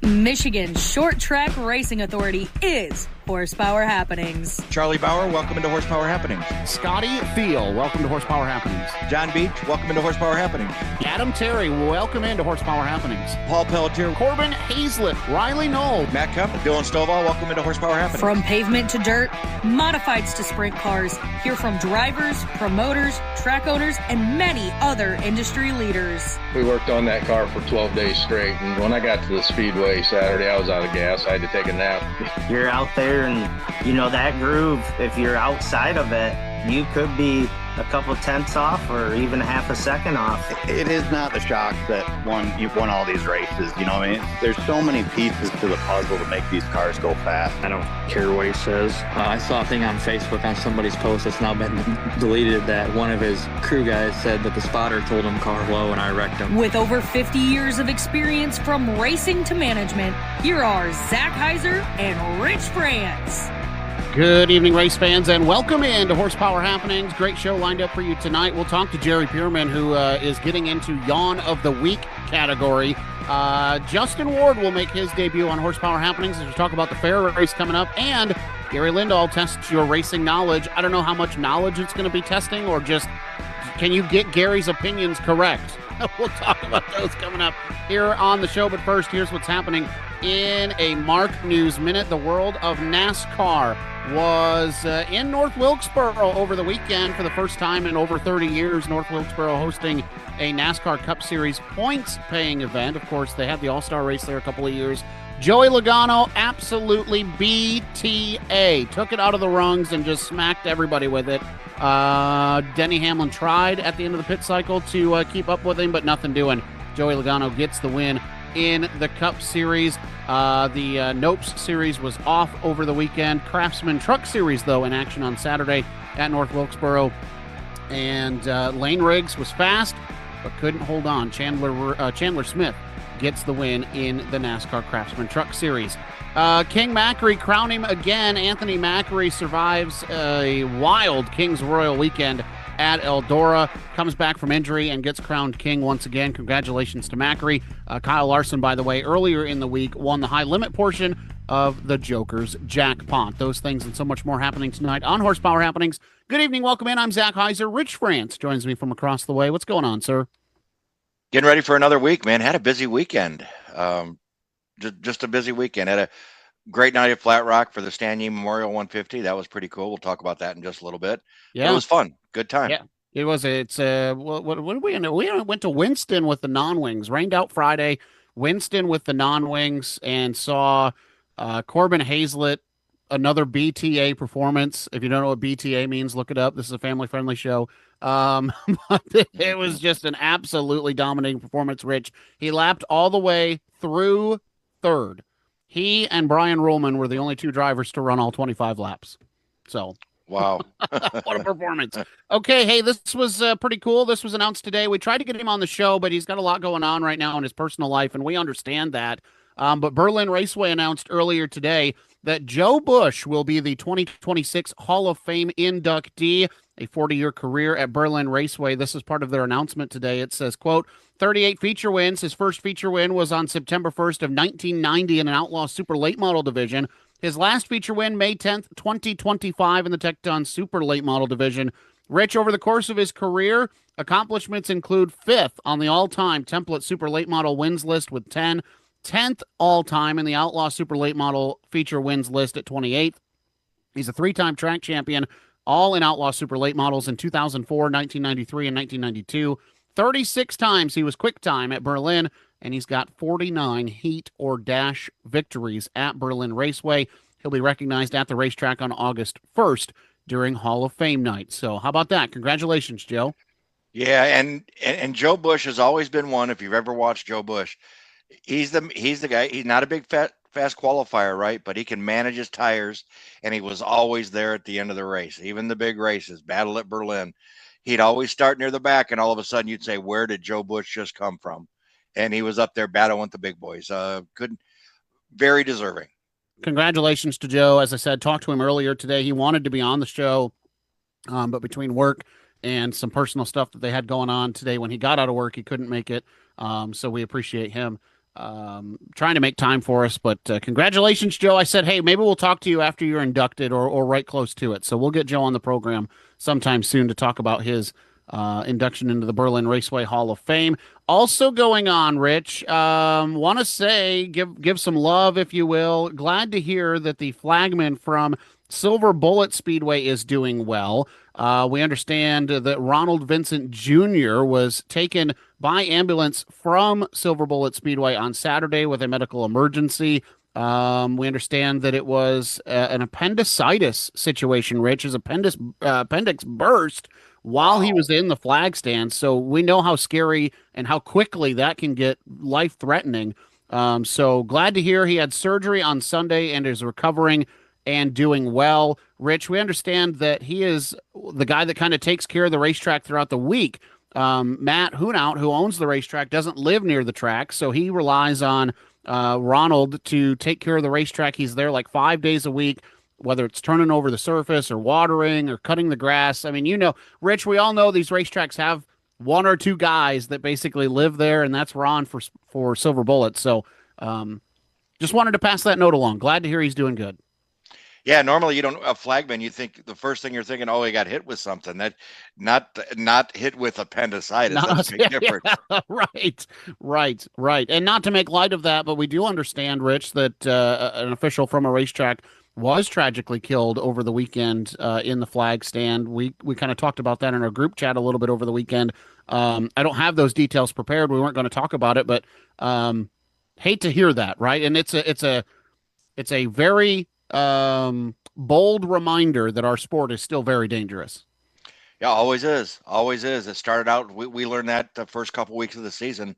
Michigan's short track racing authority is Horsepower Happenings. Charlie Bauer, welcome into Horsepower Happenings. Scotty Thiel, welcome to Horsepower Happenings. John Beach, welcome into Horsepower Happenings. Adam Terry, welcome into Horsepower Happenings. Paul Pelletier. Corbin Hazlett, Riley Knoll. Matt Cup, Dylan Stovall, welcome into Horsepower Happenings. From pavement to dirt, modifieds to sprint cars, hear from drivers, promoters, track owners, and many other industry leaders. We worked on that car for 12 days straight, and when I got to the speedway Saturday, I was out of gas. I had to take a nap. You're out there and, you know, that groove, if you're outside of it, you could be a couple tenths off or even half a second off. It is not the shock that you've won all these races. You know what I mean? There's so many pieces to the puzzle to make these cars go fast. I don't care what he says. I saw a thing on Facebook on somebody's post that's now been deleted that one of his crew guys said that the spotter told him car low and I wrecked him. With over 50 years of experience from racing to management, here are Zach Heiser and Rich France. Good evening, race fans, and welcome into Horsepower Happenings. Great show lined up for you tonight. We'll talk to Jerry Pierman, who is getting into Yawn of the Week category. Justin Ward will make his debut on Horsepower Happenings as we talk about the fair race coming up, and Gary Lindahl tests your racing knowledge. I don't know how much knowledge it's going to be testing, or just can you get Gary's opinions correct? We'll talk about those coming up here on the show, but first, here's what's happening in a Mark News Minute. The world of NASCAR was in North Wilkesboro over the weekend for the first time in over 30 years. North Wilkesboro hosting a NASCAR Cup Series points-paying event. Of course, they had the All-Star race there a couple of years. Joey Logano absolutely BTA. Took it out of the rungs and just smacked everybody with it. Denny Hamlin tried at the end of the pit cycle to keep up with him, but nothing doing. Joey Logano gets the win in the Cup Series. The Nopes Series was off over the weekend. Craftsman Truck Series, though, in action on Saturday at North Wilkesboro. And Lane Riggs was fast, but couldn't hold on. Chandler Smith gets the win in the NASCAR Craftsman Truck Series. King Macri, crown him again. Anthony Macri survives a wild King's Royal weekend at Eldora, comes back from injury and gets crowned king once again. Congratulations to Macri. Kyle Larson, by the way, earlier in the week won the high limit portion of the Joker's jackpot. Those things and so much more happening tonight on Horsepower Happenings. Good evening, welcome in. I'm Zach Heiser. Rich France joins me from across the way. What's going on, sir? Getting ready for another week, man. Had a busy weekend. Just a busy weekend. Had a great night at Flat Rock for the Stan Yee Memorial 150. That was pretty cool. We'll talk about that in just a little bit. Yeah, it was fun. Good time. Yeah, it was. What did we end up? We went to Winston with the non-wings. Rained out Friday. Winston with the non-wings and saw Corbin Hazlett, another BTA performance. If you don't know what BTA means, look it up. This is a family-friendly show. But it was just an absolutely dominating performance, Rich. He lapped all the way through third. He and Brian Ruhlman were the only two drivers to run all 25 laps. So, wow. What a performance. Okay, hey, this was pretty cool. This was announced today. We tried to get him on the show, but he's got a lot going on right now in his personal life, and we understand that. But Berlin Raceway announced earlier today that Joe Bush will be the 2026 Hall of Fame inductee, a 40-year career at Berlin Raceway. This is part of their announcement today. It says, quote, 38 feature wins. His first feature win was on September 1st of 1990 in an Outlaw Super Late Model division. His last feature win, May 10th, 2025 in the Tecton Super Late Model division. Rich, over the course of his career, accomplishments include 5th on the all-time Template Super Late Model wins list with 10, 10th all-time in the Outlaw Super Late Model feature wins list at 28th. He's a 3-time track champion, all in Outlaw Super Late Models in 2004, 1993, and 1992. 36 times he was quick time at Berlin, and he's got 49 heat or dash victories at Berlin Raceway. He'll be recognized at the racetrack on August 1st during Hall of Fame night. So how about that? Congratulations, Joe. Yeah, and Joe Bush has always been one. If you've ever watched Joe Bush, he's the guy. He's not a big fast qualifier, right? But he can manage his tires, and he was always there at the end of the race. Even the big races, Battle at Berlin, he'd always start near the back, and all of a sudden you'd say, where did Joe Bush just come from? And he was up there battling with the big boys. Very deserving. Congratulations to Joe. As I said, talked to him earlier today. He wanted to be on the show, but between work and some personal stuff that they had going on today when he got out of work, he couldn't make it. So we appreciate him trying to make time for us. But congratulations, Joe. I said, hey, maybe we'll talk to you after you're inducted or right close to it. So we'll get Joe on the program sometime soon to talk about his induction into the Berlin Raceway Hall of Fame. Also going on, Rich, want to say, give some love, if you will. Glad to hear that the flagman from Silver Bullet Speedway is doing well. We understand that Ronald Vincent Jr. was taken by ambulance from Silver Bullet Speedway on Saturday with a medical emergency. We understand that it was an appendicitis situation, Rich. His appendix burst while he was in the flag stand. So we know how scary and how quickly that can get life-threatening. So glad to hear he had surgery on Sunday and is recovering and doing well. Rich, we understand that he is the guy that kind of takes care of the racetrack throughout the week. Matt Hunout, who owns the racetrack, doesn't live near the track, so he relies on Ronald to take care of the racetrack. He's there like 5 days a week, whether it's turning over the surface or watering or cutting the grass. I mean, Rich, we all know these racetracks have one or two guys that basically live there, and that's Ron for Silver Bullet. So just wanted to pass that note along. Glad to hear he's doing good. Yeah, normally a flagman, you think the first thing you're thinking, oh, he got hit with something. That not hit with appendicitis. That's a big difference. Yeah, right. And not to make light of that, but we do understand, Rich, that an official from a racetrack was tragically killed over the weekend in the flag stand. We kind of talked about that in our group chat a little bit over the weekend. I don't have those details prepared. We weren't going to talk about it, but hate to hear that, right? And it's a very bold reminder that our sport is still very dangerous. Yeah, always is. It started out, we learned that the first couple weeks of the season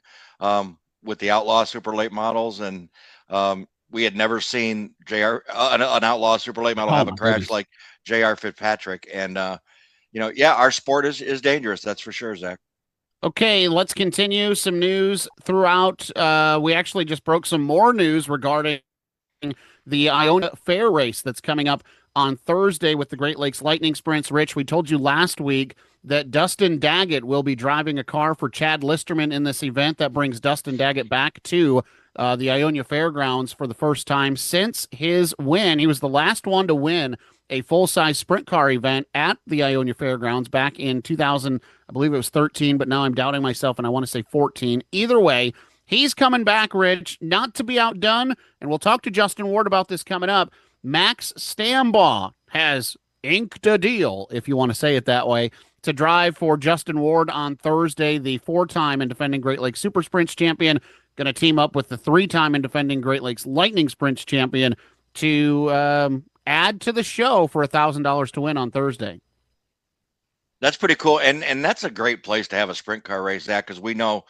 with the outlaw super late models, and we had never seen an outlaw super late model have a crash like J.R. Fitzpatrick. And our sport is dangerous, that's for sure, Zach. Okay, let's continue. Some news throughout. We actually just broke some more news regarding the Ionia Fair Race that's coming up on Thursday with the Great Lakes Lightning Sprints. Rich, we told you last week that Dustin Daggett will be driving a car for Chad Listerman in this event. That brings Dustin Daggett back to the Ionia Fairgrounds for the first time since his win. He was the last one to win a full-size sprint car event at the Ionia Fairgrounds back in 2000, I believe it was 13, but now I'm doubting myself and I want to say 14. Either way, he's coming back, Rich, not to be outdone, and we'll talk to Justin Ward about this coming up. Max Stambaugh has inked a deal, if you want to say it that way, to drive for Justin Ward on Thursday, the four-time and defending Great Lakes Super Sprints champion, going to team up with the three-time and defending Great Lakes Lightning Sprints champion to add to the show for $1,000 to win on Thursday. That's pretty cool, and that's a great place to have a sprint car race, Zach, because we know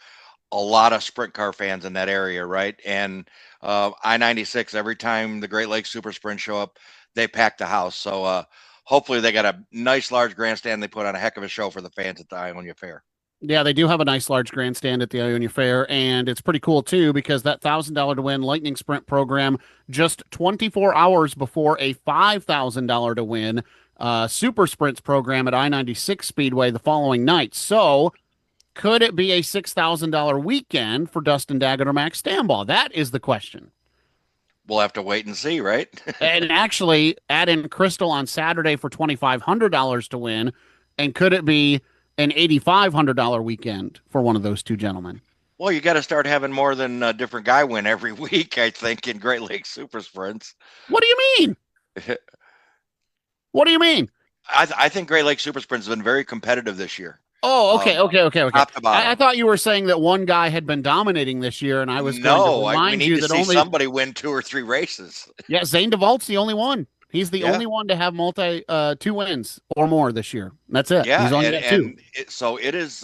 a lot of sprint car fans in that area, right? And I-96, every time the Great Lakes Super Sprint show up, they pack the house. So hopefully they got a nice large grandstand. They put on a heck of a show for the fans at the Ionia Fair. Yeah, they do have a nice large grandstand at the Ionia Fair, and it's pretty cool too because that $1,000 to win Lightning Sprint program just 24 hours before a $5,000 to win Super Sprints program at I-96 Speedway the following night. So could it be a $6,000 weekend for Dustin Daggett or Max Stambaugh? That is the question. We'll have to wait and see, right? And actually, add in Crystal on Saturday for $2,500 to win, and could it be an $8,500 weekend for one of those two gentlemen? Well, you got to start having more than a different guy win every week, I think, in Great Lakes Super Sprints. What do you mean? What do you mean? I think Great Lakes Super Sprints has been very competitive this year. Oh, okay. Top to bottom. I thought you were saying that one guy had been dominating this year, and I was going to remind you that only somebody win 2 or 3 races. Yeah, Zane DeVault's the only one. He's the only one to have two wins or more this year. That's it. Yeah, he's only got 2. So it is.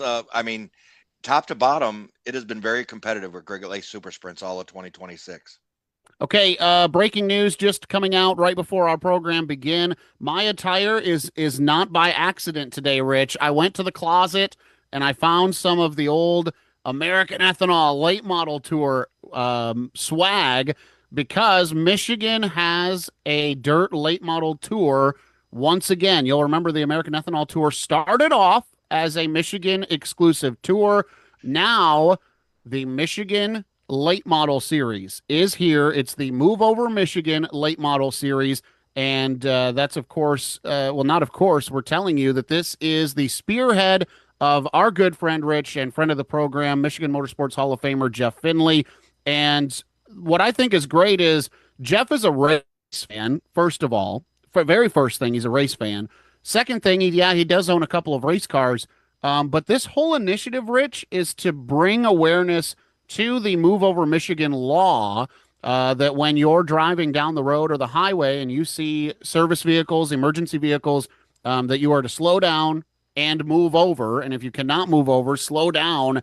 Top to bottom, it has been very competitive with Great Lakes Super Sprints all of 2026. Okay, breaking news just coming out right before our program begin. My attire is not by accident today, Rich. I went to the closet and I found some of the old American Ethanol late model tour swag because Michigan has a dirt late model tour once again. You'll remember the American Ethanol tour started off as a Michigan exclusive tour. Now the Michigan late model series is here. It's the Move Over Michigan late model series. And that's, of course, well, not of course, we're telling you that this is the spearhead of our good friend Rich and friend of the program, Michigan Motorsports Hall of Famer Jeff Finley. And what I think is great is Jeff is a race fan, first of all. For very first thing, he's a race fan. Second thing, he does own a couple of race cars. But this whole initiative, Rich, is to bring awareness to the Move Over Michigan law, that when you're driving down the road or the highway and you see service vehicles, emergency vehicles, that you are to slow down and move over. And if you cannot move over, slow down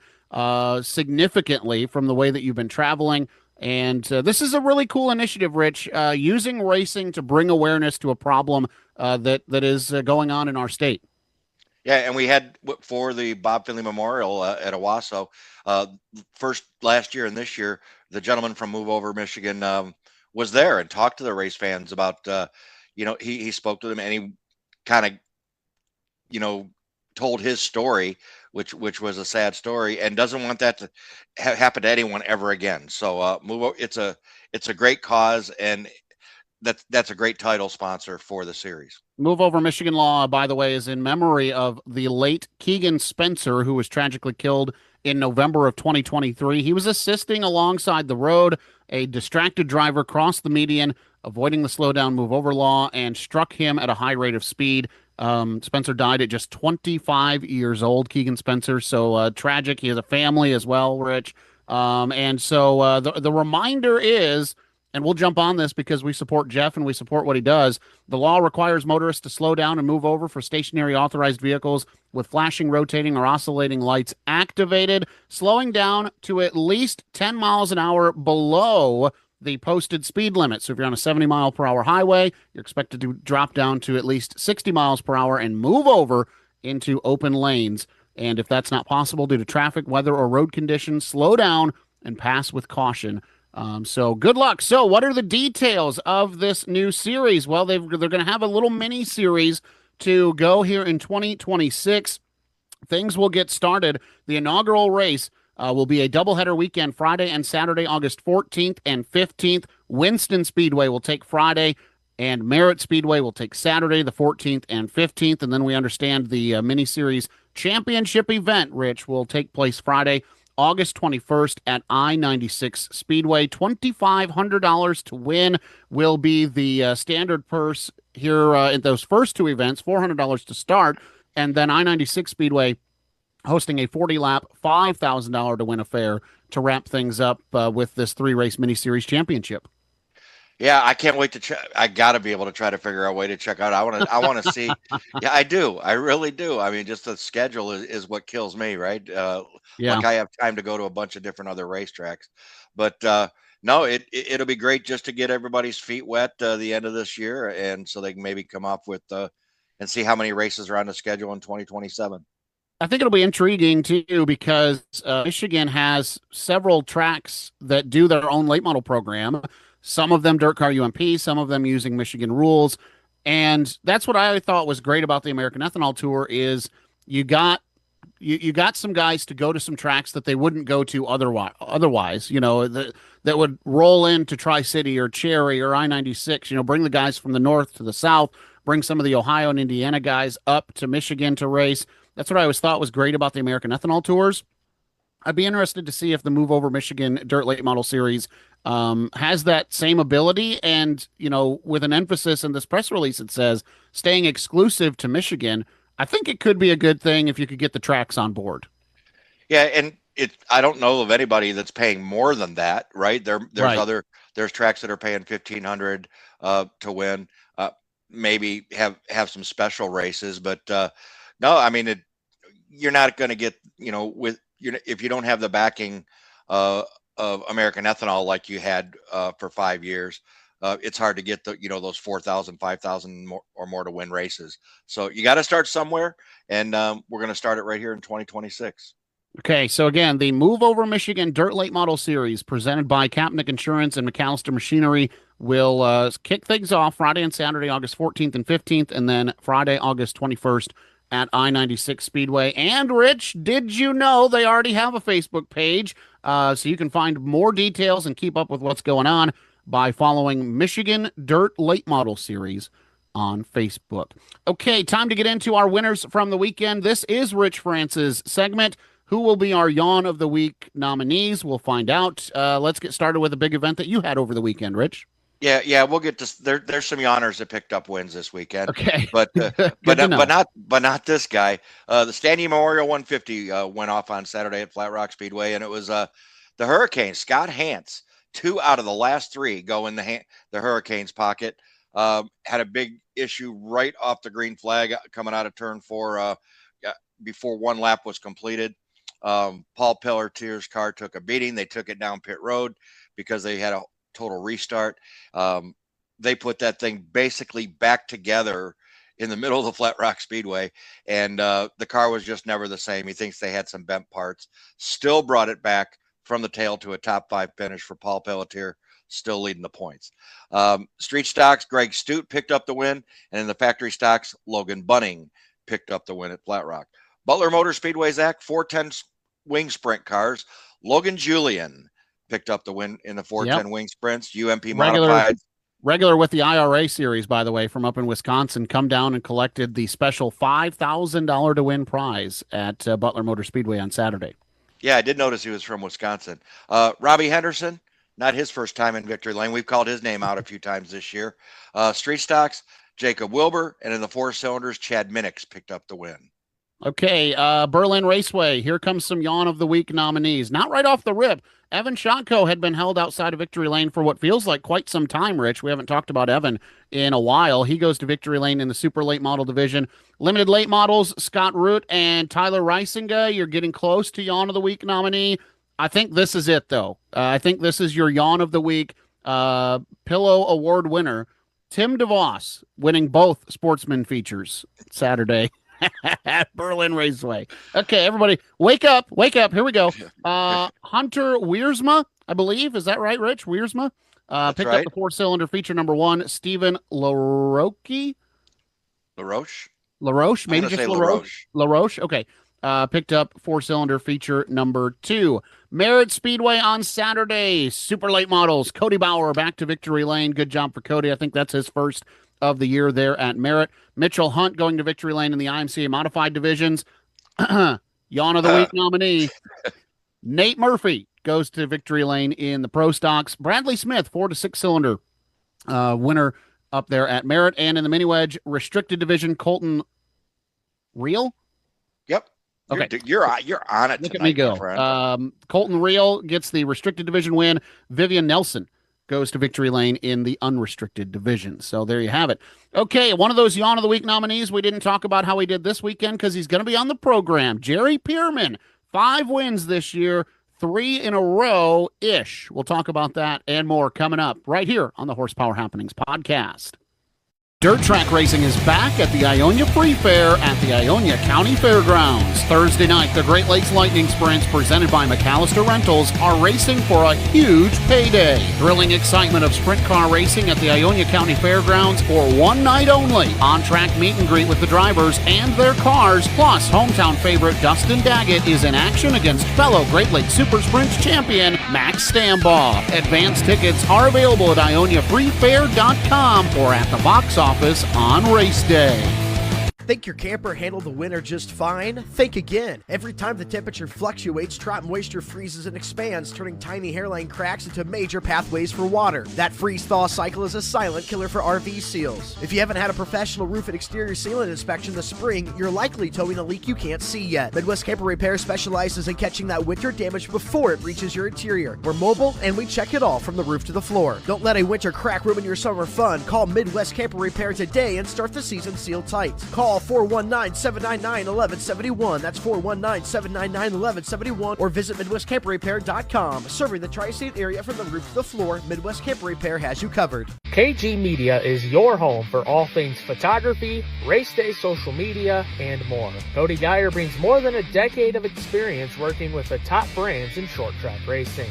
significantly from the way that you've been traveling. And this is a really cool initiative, Rich, using racing to bring awareness to a problem that is going on in our state. Yeah, and we had for the Bob Finley Memorial at Owasso, first last year and this year, the gentleman from Move Over Michigan was there and talked to the race fans about, he spoke to them and he kind of, told his story, which was a sad story, and doesn't want that to happen to anyone ever again. So it's a great cause, and that's a great title sponsor for the series. Move Over Michigan Law, by the way, is in memory of the late Keegan Spencer, who was tragically killed in November of 2023. He was assisting alongside the road. A distracted driver crossed the median, avoiding the slow down, move over law, and struck him at a high rate of speed. Spencer died at just 25 years old, Keegan Spencer. So tragic. He has a family as well, Rich. And so the reminder is, and we'll jump on this because we support Jeff and we support what he does. The law requires motorists to slow down and move over for stationary authorized vehicles with flashing, rotating, or oscillating lights activated, slowing down to at least 10 miles an hour below the posted speed limit. So if you're on a 70-mile-per-hour highway, you're expected to drop down to at least 60 miles per hour and move over into open lanes. And if that's not possible due to traffic, weather, or road conditions, slow down and pass with caution. So good luck. So what are the details of this new series? Well, they're going to have a little mini series to go here in 2026. Things will get started. The inaugural race will be a doubleheader weekend, Friday and Saturday, August 14th and 15th. Winston Speedway will take Friday, and Merritt Speedway will take Saturday, the 14th and 15th. And then we understand the mini series championship event, Rich, will take place Friday, August 21st at I-96 Speedway. $2,500 to win will be the standard purse here in those first two events, $400 to start, and then I-96 Speedway hosting a 40-lap, $5,000 to win affair to wrap things up with this three-race mini-series championship. Yeah, I can't wait to check. I got to be able to try to figure out a way to check out. I want to see. Yeah, I do. I really do. I mean, just the schedule is what kills me, right? Yeah. Like I have time to go to a bunch of different other racetracks, but no, it'll be great just to get everybody's feet wet the end of this year, and so they can maybe come up with and see how many races are on the schedule in 2027. I think it'll be intriguing too because Michigan has several tracks that do their own late model program. Some of them Dirt Car UMP, some of them using Michigan rules. And that's what I thought was great about the American Ethanol Tour is you got some guys to go to some tracks that they wouldn't go to otherwise, that would roll into Tri-City or Cherry or I-96, bring the guys from the north to the south, bring some of the Ohio and Indiana guys up to Michigan to race. That's what I always thought was great about the American Ethanol Tours. I'd be interested to see if the Move Over Michigan Dirt Late Model Series has that same ability. And, with an emphasis in this press release, it says staying exclusive to Michigan. I think it could be a good thing if you could get the tracks on board. Yeah, and I don't know of anybody that's paying more than that, right? There's right. There's tracks that are paying $1,500 to win. Maybe have some special races, but no, I mean you're not going to get if you don't have the backing of American Ethanol like you had for 5 years. It's hard to get those 4,000, 5,000 or more to win races. So you got to start somewhere, and we're going to start it right here in 2026. Okay, so again, the Move Over Michigan Dirt Late Model Series presented by Kapnick Insurance and McAllister Machinery will kick things off Friday and Saturday, August 14th and 15th, and then Friday, August 21st at I-96 Speedway. And, Rich, did you know they already have a Facebook page? So you can find more details and keep up with what's going on by following Michigan Dirt Late Model Series on Facebook. Okay, time to get into our winners from the weekend. This is Rich France's segment. Who will be our Yawn of the Week nominees? We'll find out. Let's get started with a big event that you had over the weekend, Rich. Yeah, we'll get to there's some yawners that picked up wins this weekend. Okay. But not this guy. The Stanley Memorial 150 went off on Saturday at Flat Rock Speedway, and it was the Hurricane, Scott Hantz. 2 out of the last 3 go in the Hurricane's pocket. Had a big issue right off the green flag coming out of turn 4 before 1 lap was completed. Paul Pelletier's car took a beating. They took it down pit road because they had a total restart. They put that thing basically back together in the middle of the Flat Rock Speedway, and the car was just never the same. He thinks they had some bent parts. Still brought it back from the tail to a top 5 finish for Paul Pelletier, still leading the points. Street stocks, Greg Stute picked up the win, and in the factory stocks, Logan Bunning picked up the win at Flat Rock. Butler Motor Speedway, Zach, 410 wing sprint cars. Logan Julian picked up the win in the 410 wing sprints. UMP modified. Regular with the IRA series, by the way, from up in Wisconsin, come down and collected the special $5,000 to win prize at Butler Motor Speedway on Saturday. Yeah, I did notice he was from Wisconsin. Robbie Henderson, not his first time in victory lane. We've called his name out a few times this year. Street stocks, Jacob Wilbur, and in the 4 cylinders, Chad Minnix picked up the win. Okay, Berlin Raceway. Here comes some Yawn of the Week nominees. Not right off the rip. Evan Shotko had been held outside of victory lane for what feels like quite some time, Rich. We haven't talked about Evan in a while. He goes to victory lane in the super late model division. Limited late models, Scott Root and Tyler Reisinga. You're getting close to Yawn of the Week nominee. I think this is it, though. I think this is your Yawn of the Week Pillow Award winner, Tim DeVos, winning both sportsman features Saturday at Berlin Raceway. Okay, everybody, wake up. Here we go. Hunter Wiersma, I believe. Is that right, Rich? Wiersma? Picked up the 4-cylinder feature number 1. Stephen LaRoche? LaRoche? Maybe just LaRoche. LaRoche? Okay. Picked up 4-cylinder feature number 2. Merritt Speedway on Saturday. Super late models. Cody Bauer back to victory lane. Good job for Cody. I think that's his first of the year there at Merritt. Mitchell Hunt going to victory lane in the IMCA modified divisions. Yawn of the Week nominee. Nate Murphy goes to victory lane in the pro stocks. Bradley Smith, 4 to 6 cylinder winner up there at Merritt. And in the mini wedge restricted division, Colton Reel. Yep. Okay, you're on it. Look at me go. Colton Reel gets the restricted division win. Vivian Nelson goes to victory lane in the unrestricted division. So there you have it. Okay, one of those Yawn of the Week nominees. We didn't talk about how he did this weekend because he's going to be on the program. Jerry Pierman, 5 wins this year, 3 in a row-ish. We'll talk about that and more coming up right here on the Horsepower Happenings podcast. Dirt track racing is back at the Ionia Free Fair at the Ionia County Fairgrounds. Thursday night, the Great Lakes Lightning Sprints presented by McAllister Rentals are racing for a huge payday. Thrilling excitement of sprint car racing at the Ionia County Fairgrounds for one night only. On-track meet and greet with the drivers and their cars, plus hometown favorite Dustin Daggett is in action against fellow Great Lakes Super Sprints champion Max Stambaugh. Advance tickets are available at ioniafreefair.com or at the box office on race day. Think your camper handled the winter just fine? Think again. Every time the temperature fluctuates, trap moisture freezes and expands, turning tiny hairline cracks into major pathways for water. That freeze-thaw cycle is a silent killer for RV seals. If you haven't had a professional roof and exterior sealant inspection this spring, you're likely towing a leak you can't see yet. Midwest Camper Repair specializes in catching that winter damage before it reaches your interior. We're mobile and we check it all from the roof to the floor. Don't let a winter crack ruin your summer fun. Call Midwest Camper Repair today and start the season sealed tight. Call 419-799-1171. That's 419-799-1171. Or visit MidwestCamperRepair.com. Serving the tri-state area from the roof to the floor, Midwest Camper Repair has you covered. KG Media is your home for all things photography, race day social media, and more. Cody Geyer brings more than a decade of experience working with the top brands in short track racing.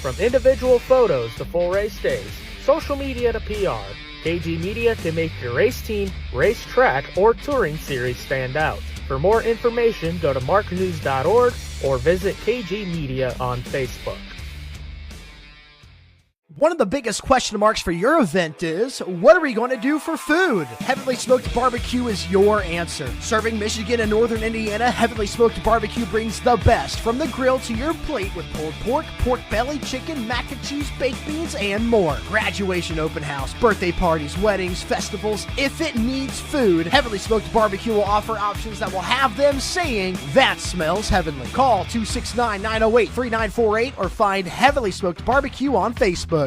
From individual photos to full race days, social media to PR, KG Media can make your race team, race track, or touring series stand out. For more information, go to marknews.org or visit KG Media on Facebook. One of the biggest question marks for your event is, what are we going to do for food? Heavenly Smoked Barbecue is your answer. Serving Michigan and Northern Indiana, Heavenly Smoked Barbecue brings the best from the grill to your plate with pulled pork, pork belly, chicken, mac and cheese, baked beans, and more. Graduation open house, birthday parties, weddings, festivals. If it needs food, Heavenly Smoked Barbecue will offer options that will have them saying, that smells heavenly. Call 269-908-3948 or find Heavenly Smoked Barbecue on Facebook.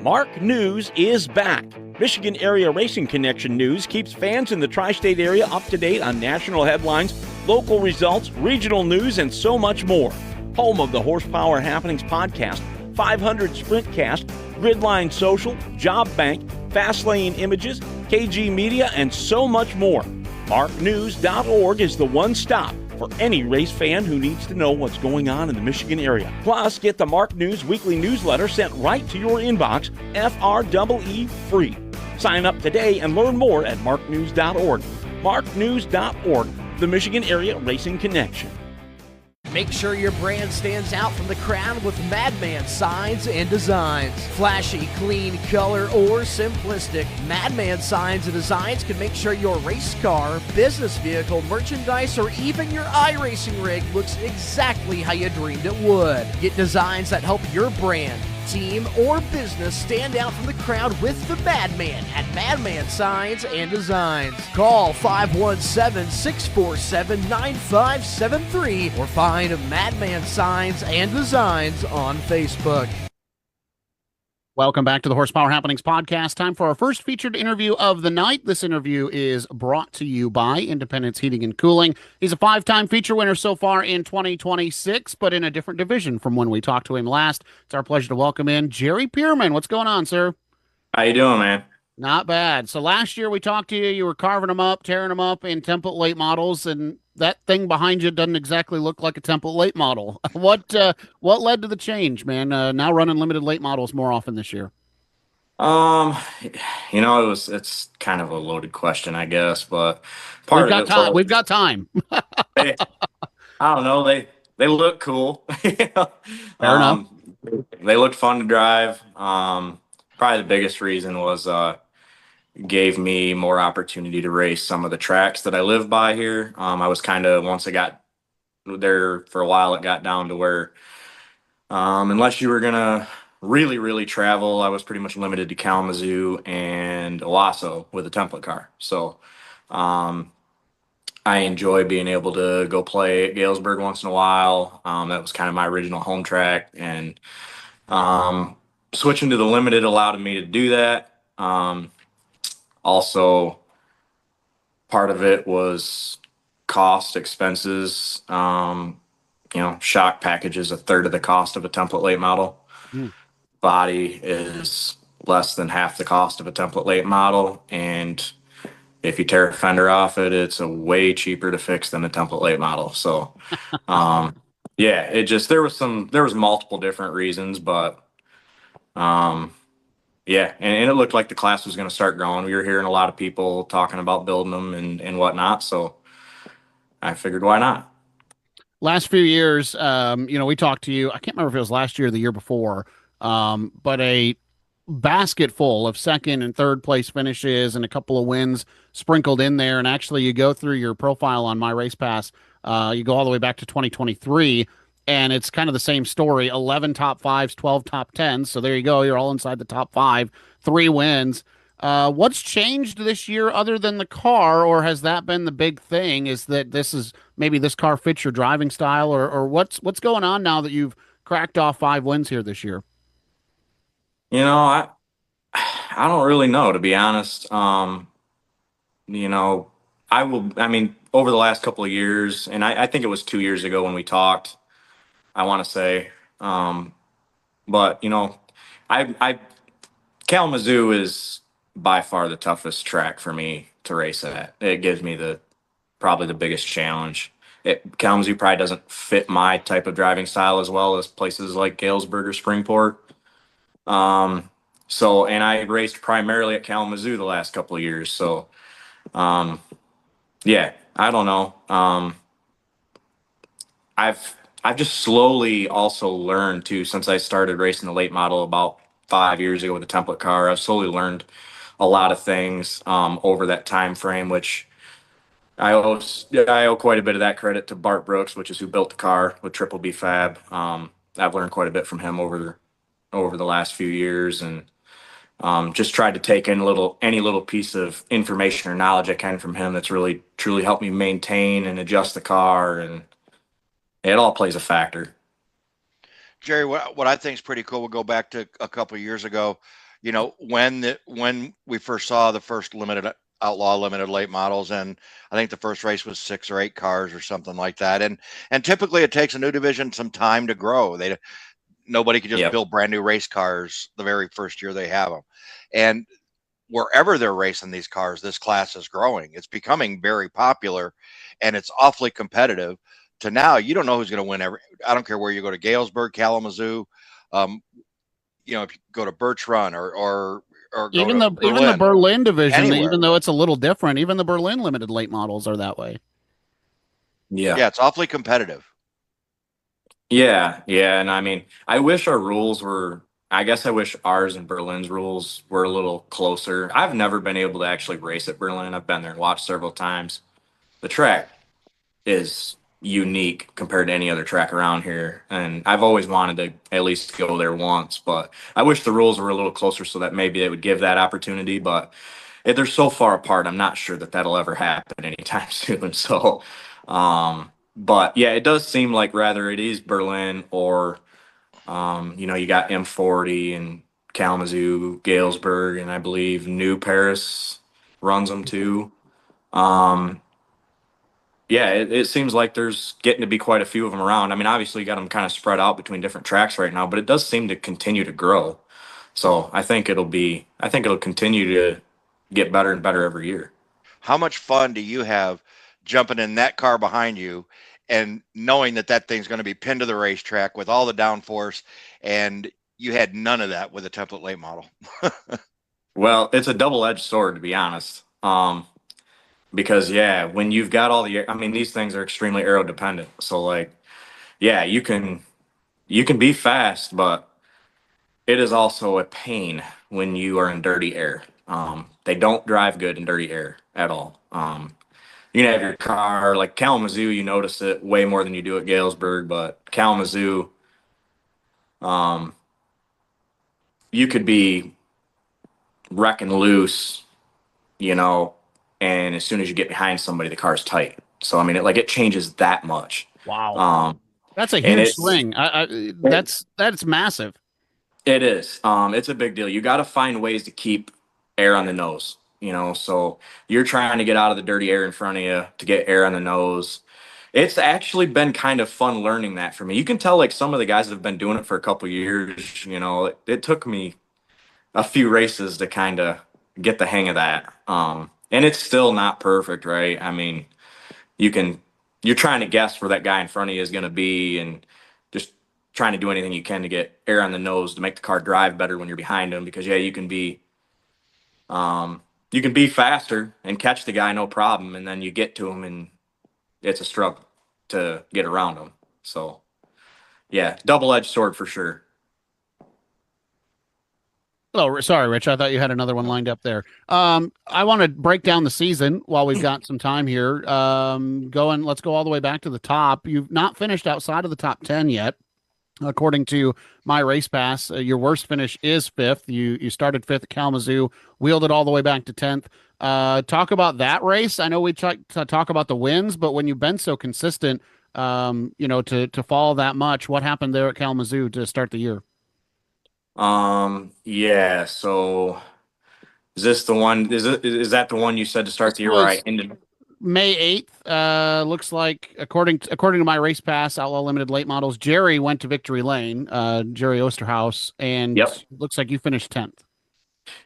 Mark News is back. Michigan Area Racing Connection News keeps fans in the tri-state area up to date on national headlines, local results, regional news, and so much more. Home of the Horsepower Happenings podcast, 500 Sprintcast, Gridline Social, Job Bank, Fastlane Images, KG Media, and so much more. MarkNews.org is the one stop for any race fan who needs to know what's going on in the Michigan area. Plus, get the Mark News weekly newsletter sent right to your inbox, FREE free. Sign up today and learn more at marknews.org. Marknews.org, the Michigan Area Racing Connection. Make sure your brand stands out from the crowd with Madman signs and designs. Flashy, clean, color, or simplistic, Madman signs and designs can make sure your race car, business vehicle, merchandise, or even your iRacing rig looks exactly how you dreamed it would. Get designs that help your brand, team, or business stand out from the crowd with the Madman at Madman Signs and Designs. Call 517-647-9573 or find Madman Signs and Designs on Facebook. Welcome back to the Horsepower Happenings podcast. Time for our first featured interview of the night. This interview is brought to you by Independence Heating and Cooling. He's a 5-time feature winner so far in 2026, but in a different division from when we talked to him last. It's our pleasure to welcome in Jerry Pierman. What's going on, sir? How you doing, man? Not bad. So last year we talked to you. You were carving them up, tearing them up in template late models, and that thing behind you doesn't exactly look like a template late model. What led to the change, man? Now running limited late models more often this year. It's kind of a loaded question, I guess, but we've got time. I don't know. They look cool. Fair enough. They looked fun to drive. Probably the biggest reason was gave me more opportunity to race some of the tracks that I live by here. I was kind of, once I got there for a while, it got down to where unless you were going to really, really travel, I was pretty much limited to Kalamazoo and Owasso with a template car. So I enjoy being able to go play at Galesburg once in a while. That was kind of my original home track. And switching to the limited allowed me to do that. Also, part of it was cost, expenses. Shock package is a third of the cost of a template late model. Body is less than half the cost of a template late model. And if you tear a fender off it, it's a way cheaper to fix than a template late model. So, there was multiple different reasons, but and it looked like the class was going to start growing. We were hearing a lot of people talking about building them and whatnot. So I figured, why not? Last few years, we talked to you. I can't remember if it was last year or the year before, but a basket full of second and third place finishes and a couple of wins sprinkled in there. And actually, you go through your profile on My Race Pass, you go all the way back to 2023. And it's kind of the same story, 11 top 5s, 12 top 10s. So there you go. You're all inside the top 5, 3 wins. What's changed this year other than the car, or has that been the big thing, is that this car fits your driving style, or what's going on now that you've cracked off 5 wins here this year? I don't really know, to be honest. Over the last couple of years, and I think it was 2 years ago when we talked, I want to say, Kalamazoo is by far the toughest track for me to race at. It gives me probably the biggest challenge. Kalamazoo probably doesn't fit my type of driving style as well as places like Galesburg or Springport. And I raced primarily at Kalamazoo the last couple of years. So, I don't know. I've just slowly also learned too, since I started racing the late model about 5 years ago with a template car. I've slowly learned a lot of things over that time frame, which I owe quite a bit of that credit to Bart Brooks, which is who built the car with Triple B Fab. I've learned quite a bit from him over the last few years, and just tried to take in any little piece of information or knowledge I can from him that's really truly helped me maintain and adjust the car, and it all plays a factor. Jerry, what I think is pretty cool, we'll go back to a couple of years ago, when we first saw the first outlaw limited late models, and I think the first race was 6 or 8 cars or something like that. And typically it takes a new division some time to grow. Nobody can just build brand new race cars the very first year they have them. And wherever they're racing these cars, this class is growing. It's becoming very popular, and it's awfully competitive. To now, you don't know who's going to win I don't care where you go, to Galesburg, Kalamazoo, if you go to Birch Run or even the Berlin division, anywhere. Even though it's a little different, even the Berlin limited late models are that way. Yeah, it's awfully competitive. Yeah, and I mean, I wish our rules were. I guess I wish ours and Berlin's rules were a little closer. I've never been able to actually race at Berlin. I've been there and watched several times. The track is unique compared to any other track around here, and I've always wanted to at least go there once, but I wish the rules were a little closer so that maybe they would give that opportunity, but they're so far apart, I'm not sure that that'll ever happen anytime soon. So but yeah, it does seem like rather it is Berlin or you got M40 and Kalamazoo, Galesburg, and I believe New Paris runs them too. Yeah, it seems like there's getting to be quite a few of them around. I mean, obviously you got them kind of spread out between different tracks right now, but it does seem to continue to grow. So I think it'll continue to get better and better every year. How much fun do you have jumping in that car behind you and knowing that thing's going to be pinned to the racetrack with all the downforce, and you had none of that with a template late model? Well, it's a double-edged sword, to be honest. Because when you've got these things are extremely aero dependent. So you can be fast, but it is also a pain when you are in dirty air. They don't drive good in dirty air at all. You can have your car like Kalamazoo, you notice it way more than you do at Galesburg, but Kalamazoo, you could be wrecking loose, and as soon as you get behind somebody, the car's tight. So I mean, it changes that much. Wow, that's a huge swing. That's massive. It is. It's a big deal. You got to find ways to keep air on the nose. So you're trying to get out of the dirty air in front of you to get air on the nose. It's actually been kind of fun learning that for me. You can tell some of the guys that have been doing it for a couple of years. It took me a few races to kind of get the hang of that. And it's still not perfect, right? I mean, you're trying to guess where that guy in front of you is going to be, and just trying to do anything you can to get air on the nose to make the car drive better when you're behind him. Because you can be faster and catch the guy no problem, and then you get to him and it's a struggle to get around him. So yeah, double-edged sword for sure. Oh, sorry, Rich. I thought you had another one lined up there. I want to break down the season while we've got some time here. Let's go all the way back to the top. You've not finished outside of the top 10 yet. According to my race pass, your worst finish is 5th. You started 5th at Kalamazoo, wheeled it all the way back to 10th. Talk about that race. I know we talk about the wins, but when you've been so consistent, to fall that much, what happened there at Kalamazoo to start the year? So is this the one? Is that the one you said to start the year where I ended? May 8th, looks like according to my race pass, Outlaw Limited late models, Jerry went to Victory Lane, Jerry Osterhaus, and looks like you finished 10th.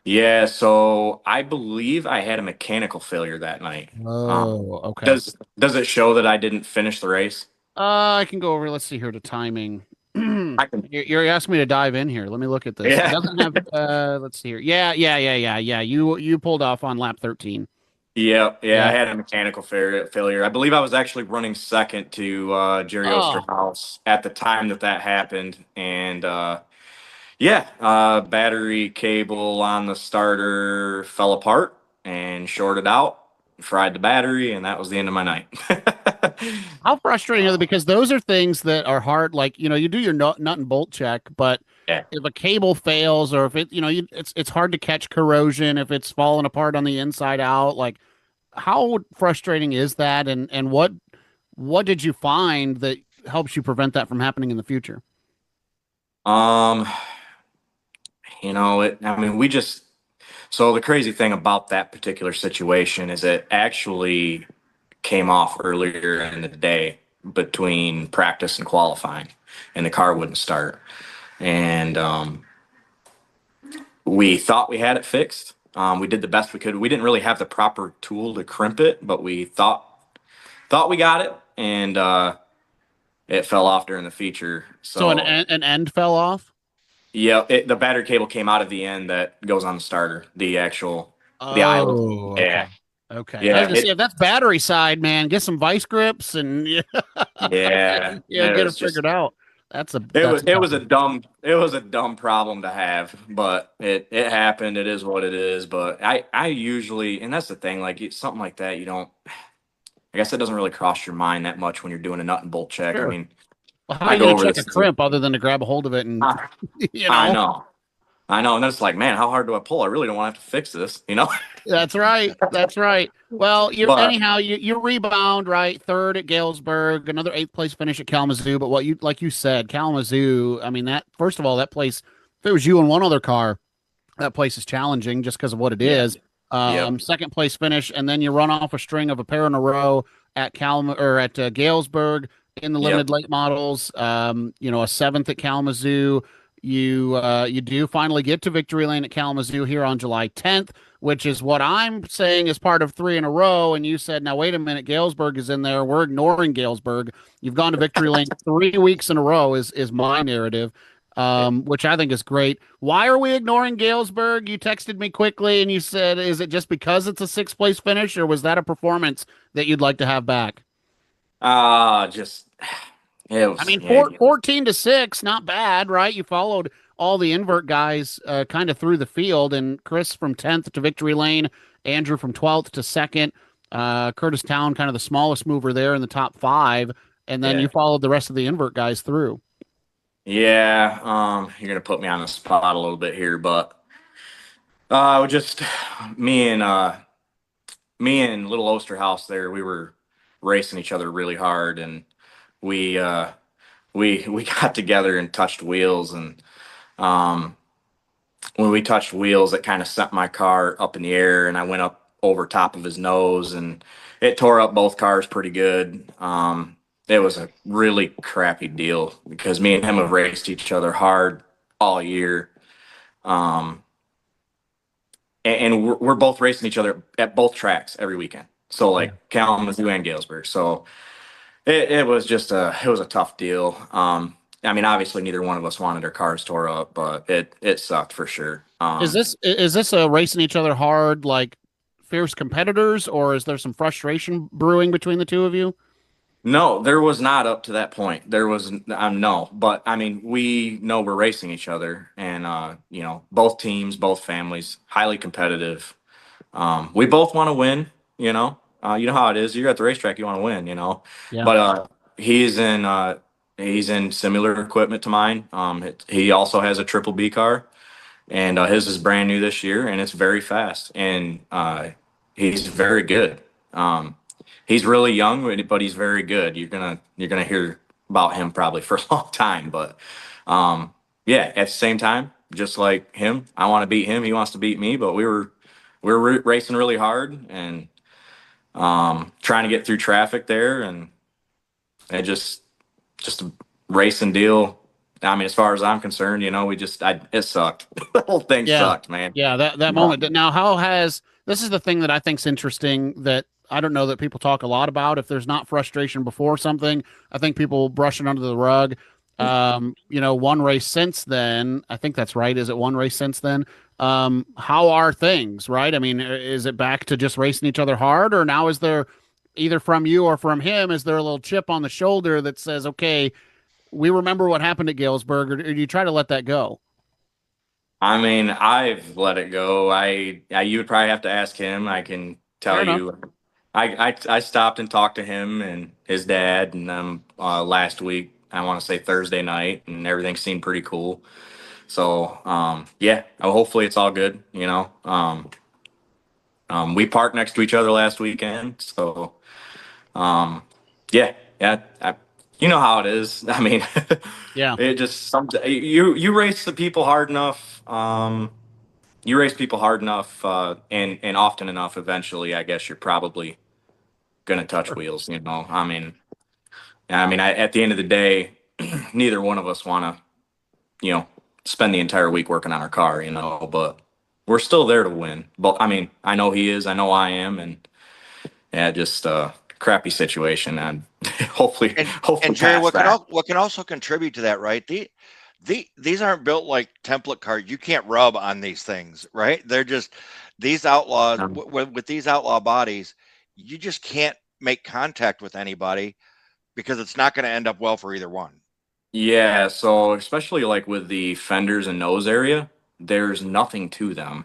Yeah, so I believe I had a mechanical failure that night. Oh, okay. Does it show that I didn't finish the race? I can go over. Let's see here the timing. You're asking me to dive in here. Let me look at this. Yeah. It doesn't have. Let's see here. Yeah. You pulled off on lap 13. Yeah, I had a mechanical failure. I believe I was actually running second to Jerry Osterhaus at the time that happened, and battery cable on the starter fell apart and shorted out, fried the battery, and that was the end of my night. How frustrating is it? Because those are things that are hard. Like, you do your nut and bolt check, but if a cable fails, or if it's hard to catch corrosion if it's falling apart on the inside out. Like, how frustrating is that? And what did you find that helps you prevent that from happening in the future? So the crazy thing about that particular situation is it actually came off earlier in the day between practice and qualifying, and the car wouldn't start. And we thought we had it fixed. We did the best we could. We didn't really have the proper tool to crimp it, but we thought we got it, and it fell off during the feature. So an end fell off? Yeah, the battery cable came out of the end that goes on the starter. The actual the island. Yeah. Okay. Yeah, I was gonna say, if that's battery side, man, get some vice grips and yeah, get it figured out. It was a dumb problem to have, but it happened. It is what it is. But I usually, and that's the thing, like something like that, I guess it doesn't really cross your mind that much when you're doing a nut and bolt check. Sure. I mean, well, how are you gonna check a crimp other than to grab a hold of it and I know. And then it's like, man, how hard do I pull? I really don't want to have to fix this, That's right. Well, you rebound, right? Third at Galesburg, another 8th place finish at Kalamazoo. But like you said, Kalamazoo, I mean, that, first of all, that place, if it was you and one other car, that place is challenging just because of what it is. Second place finish, and then you run off a string of a pair in a row at Galesburg in the limited late models. A 7th at Kalamazoo. You do finally get to victory lane at Kalamazoo here on July 10th, which is what I'm saying is part of 3 in a row. And you said, now wait a minute, Galesburg is in there. We're ignoring Galesburg. You've gone to victory lane 3 weeks in a row is my narrative, which I think is great. Why are we ignoring Galesburg? You texted me quickly and you said, is it just because it's a 6th place finish, or was that a performance that you'd like to have back? Was, 14-6, not bad, right? You followed all the invert guys kind of through the field, and Chris from 10th to victory lane, Andrew from 12th to 2nd, Curtis Town kind of the smallest mover there in the top 5, and then you followed the rest of the invert guys through. Yeah, you're gonna put me on the spot a little bit here, but just me and Little Osterhaus there, we were racing each other really hard, and we got together and touched wheels, and when we touched wheels, it kind of sent my car up in the air, and I went up over top of his nose, and it tore up both cars pretty good. It was a really crappy deal because me and him have raced each other hard all year, and we're both racing each other at both tracks every weekend. So like Kalamazoo and Galesburg. So it was a tough deal. Obviously neither one of us wanted our cars tore up, but it sucked for sure. Is this a racing each other hard, like fierce competitors, or is there some frustration brewing between the two of you? No, there was not up to that point. There was no, but we know we're racing each other, and both teams, both families, highly competitive. We both want to win. You know how it is. You're at the racetrack, you want to win. Yeah. But he's in similar equipment to mine. He also has a Triple B car, and his is brand new this year, and it's very fast, and he's very good. He's really young, but he's very good. You're gonna hear about him probably for a long time. But at the same time, just like him, I want to beat him. He wants to beat me. But we're racing really hard and trying to get through traffic there, and it just a racing deal. As far as I'm concerned, it sucked. The whole thing sucked, man. Yeah, that moment. Now, this is the thing that I think's interesting that I don't know that people talk a lot about. If there's not frustration before something, I think people brush it under the rug. One race since then. I think that's right. Is it one race since then? How are things, right? I mean, is it back to just racing each other hard, or now is there either from you or from him, is there a little chip on the shoulder that says, okay, we remember what happened at Galesburg, or do you try to let that go? I mean, I've let it go. You would probably have to ask him. I can Fair tell enough. you, I stopped and talked to him and his dad, and last week. I want to say Thursday night, and everything seemed pretty cool. So, yeah, hopefully it's all good. We parked next to each other last weekend, so yeah, yeah. You know how it is. I mean, Yeah. it just you race the people hard enough. You race people hard enough, and often enough. Eventually, I guess you're probably gonna touch wheels. At the end of the day, neither one of us want to, spend the entire week working on our car. But we're still there to win. But I mean, I know he is. I know I am, and yeah, just crappy situation, and hopefully, And Jerry, past that. what can also contribute to that, right? These aren't built like template cars. You can't rub on these things, right? They're just these outlaws with these outlaw bodies. You just can't make contact with anybody because it's not going to end up well for either one. Yeah, so especially like with the fenders and nose area, there's nothing to them.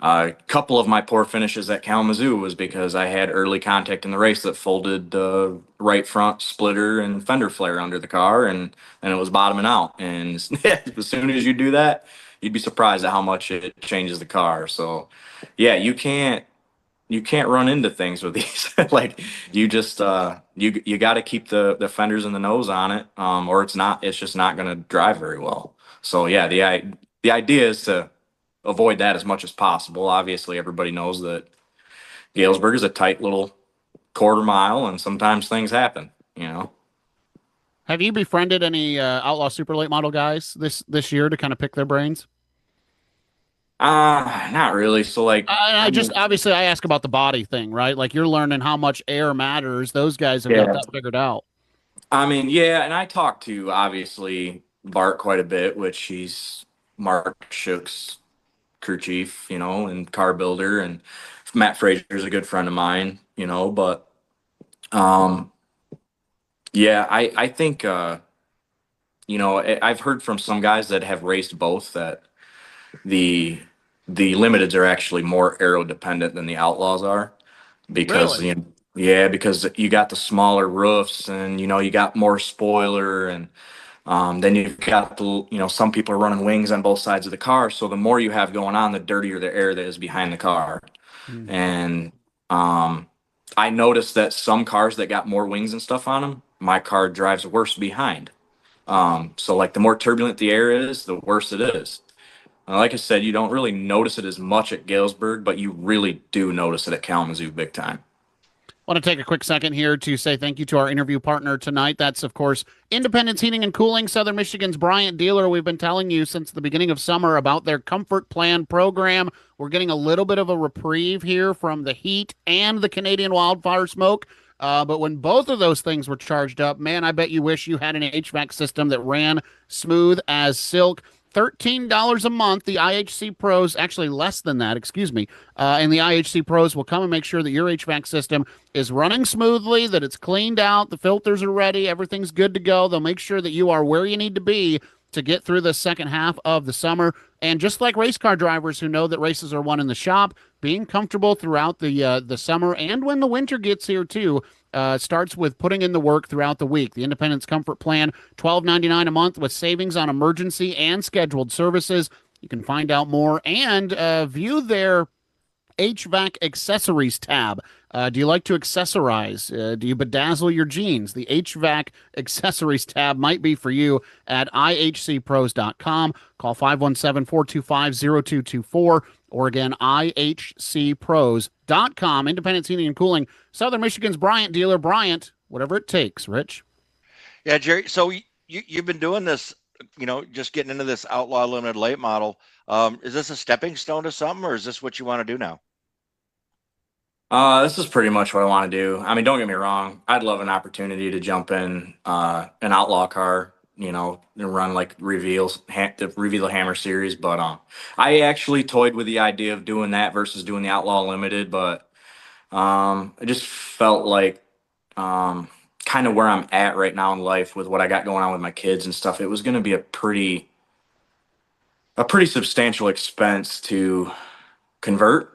A couple of my poor finishes at Kalamazoo was because I had early contact in the race that folded the right front splitter and fender flare under the car, and it was bottoming out. And as soon as you do that, you'd be surprised at how much it changes the car. So, yeah, you can't run into things with these. Like you just you got to keep the fenders and the nose on it, or it's just not going to drive very well. So yeah, the idea is to avoid that as much as possible. Obviously, everybody knows that Galesburg is a tight little quarter mile, and sometimes things happen. Have you befriended any outlaw super late model guys this year to kind of pick their brains? Not really. So like, I I just mean, obviously I ask about the body thing, right? Like you're learning how much air matters. Those guys have got yeah. that figured out. I mean, yeah, and I talked to obviously Bart quite a bit, which he's Mark Shook's crew chief, and car builder, and Matt Frazier's a good friend of mine. But um, yeah, I think I've heard from some guys that have raced both that the the limiteds are actually more aero dependent than the outlaws are because Really? yeah, because you got the smaller roofs, and you got more spoiler, and then you've got some people are running wings on both sides of the car, so the more you have going on, the dirtier the air that is behind the car. Hmm. And I noticed that some cars that got more wings and stuff on them, my car drives worse behind. So like the more turbulent the air is, the worse it is. Like I said, you don't really notice it as much at Galesburg, but you really do notice it at Kalamazoo big time. Want to take a quick second here to say thank you to our interview partner tonight. That's, of course, Independence Heating and Cooling, Southern Michigan's Bryant dealer. We've been telling you since the beginning of summer about their Comfort Plan program. We're getting a little bit of a reprieve here from the heat and the Canadian wildfire smoke. But when both of those things were charged up, man, I bet you wish you had an HVAC system that ran smooth as silk. $13 a month. The IHC Pros, actually less than that, excuse me. And the IHC Pros will come and make sure that your HVAC system is running smoothly, that it's cleaned out, the filters are ready, everything's good to go. They'll make sure that you are where you need to be to get through the second half of the summer. And just like race car drivers who know that races are won in the shop, being comfortable throughout the summer and when the winter gets here too, starts with putting in the work throughout the week. The Independence Comfort Plan, $12.99 a month with savings on emergency and scheduled services. You can find out more and view their HVAC accessories tab. Do you like to accessorize? Do you bedazzle your jeans? The HVAC accessories tab might be for you at ihcpros.com. Call 517-425-0224 or again, ihcpros.com. Independence Heating and Cooling, Southern Michigan's Bryant dealer. Bryant, whatever it takes, Rich. Yeah, Jerry. So you've been doing this, just getting into this outlaw limited late model. Is this a stepping stone to something, or is this what you want to do now? This is pretty much what I want to do. I mean, don't get me wrong. I'd love an opportunity to jump in an outlaw car run like the Reveal Hammer series. But I actually toyed with the idea of doing that versus doing the Outlaw Limited, but I just felt like kind of where I'm at right now in life with what I got going on with my kids and stuff, it was going to be a pretty substantial expense to convert.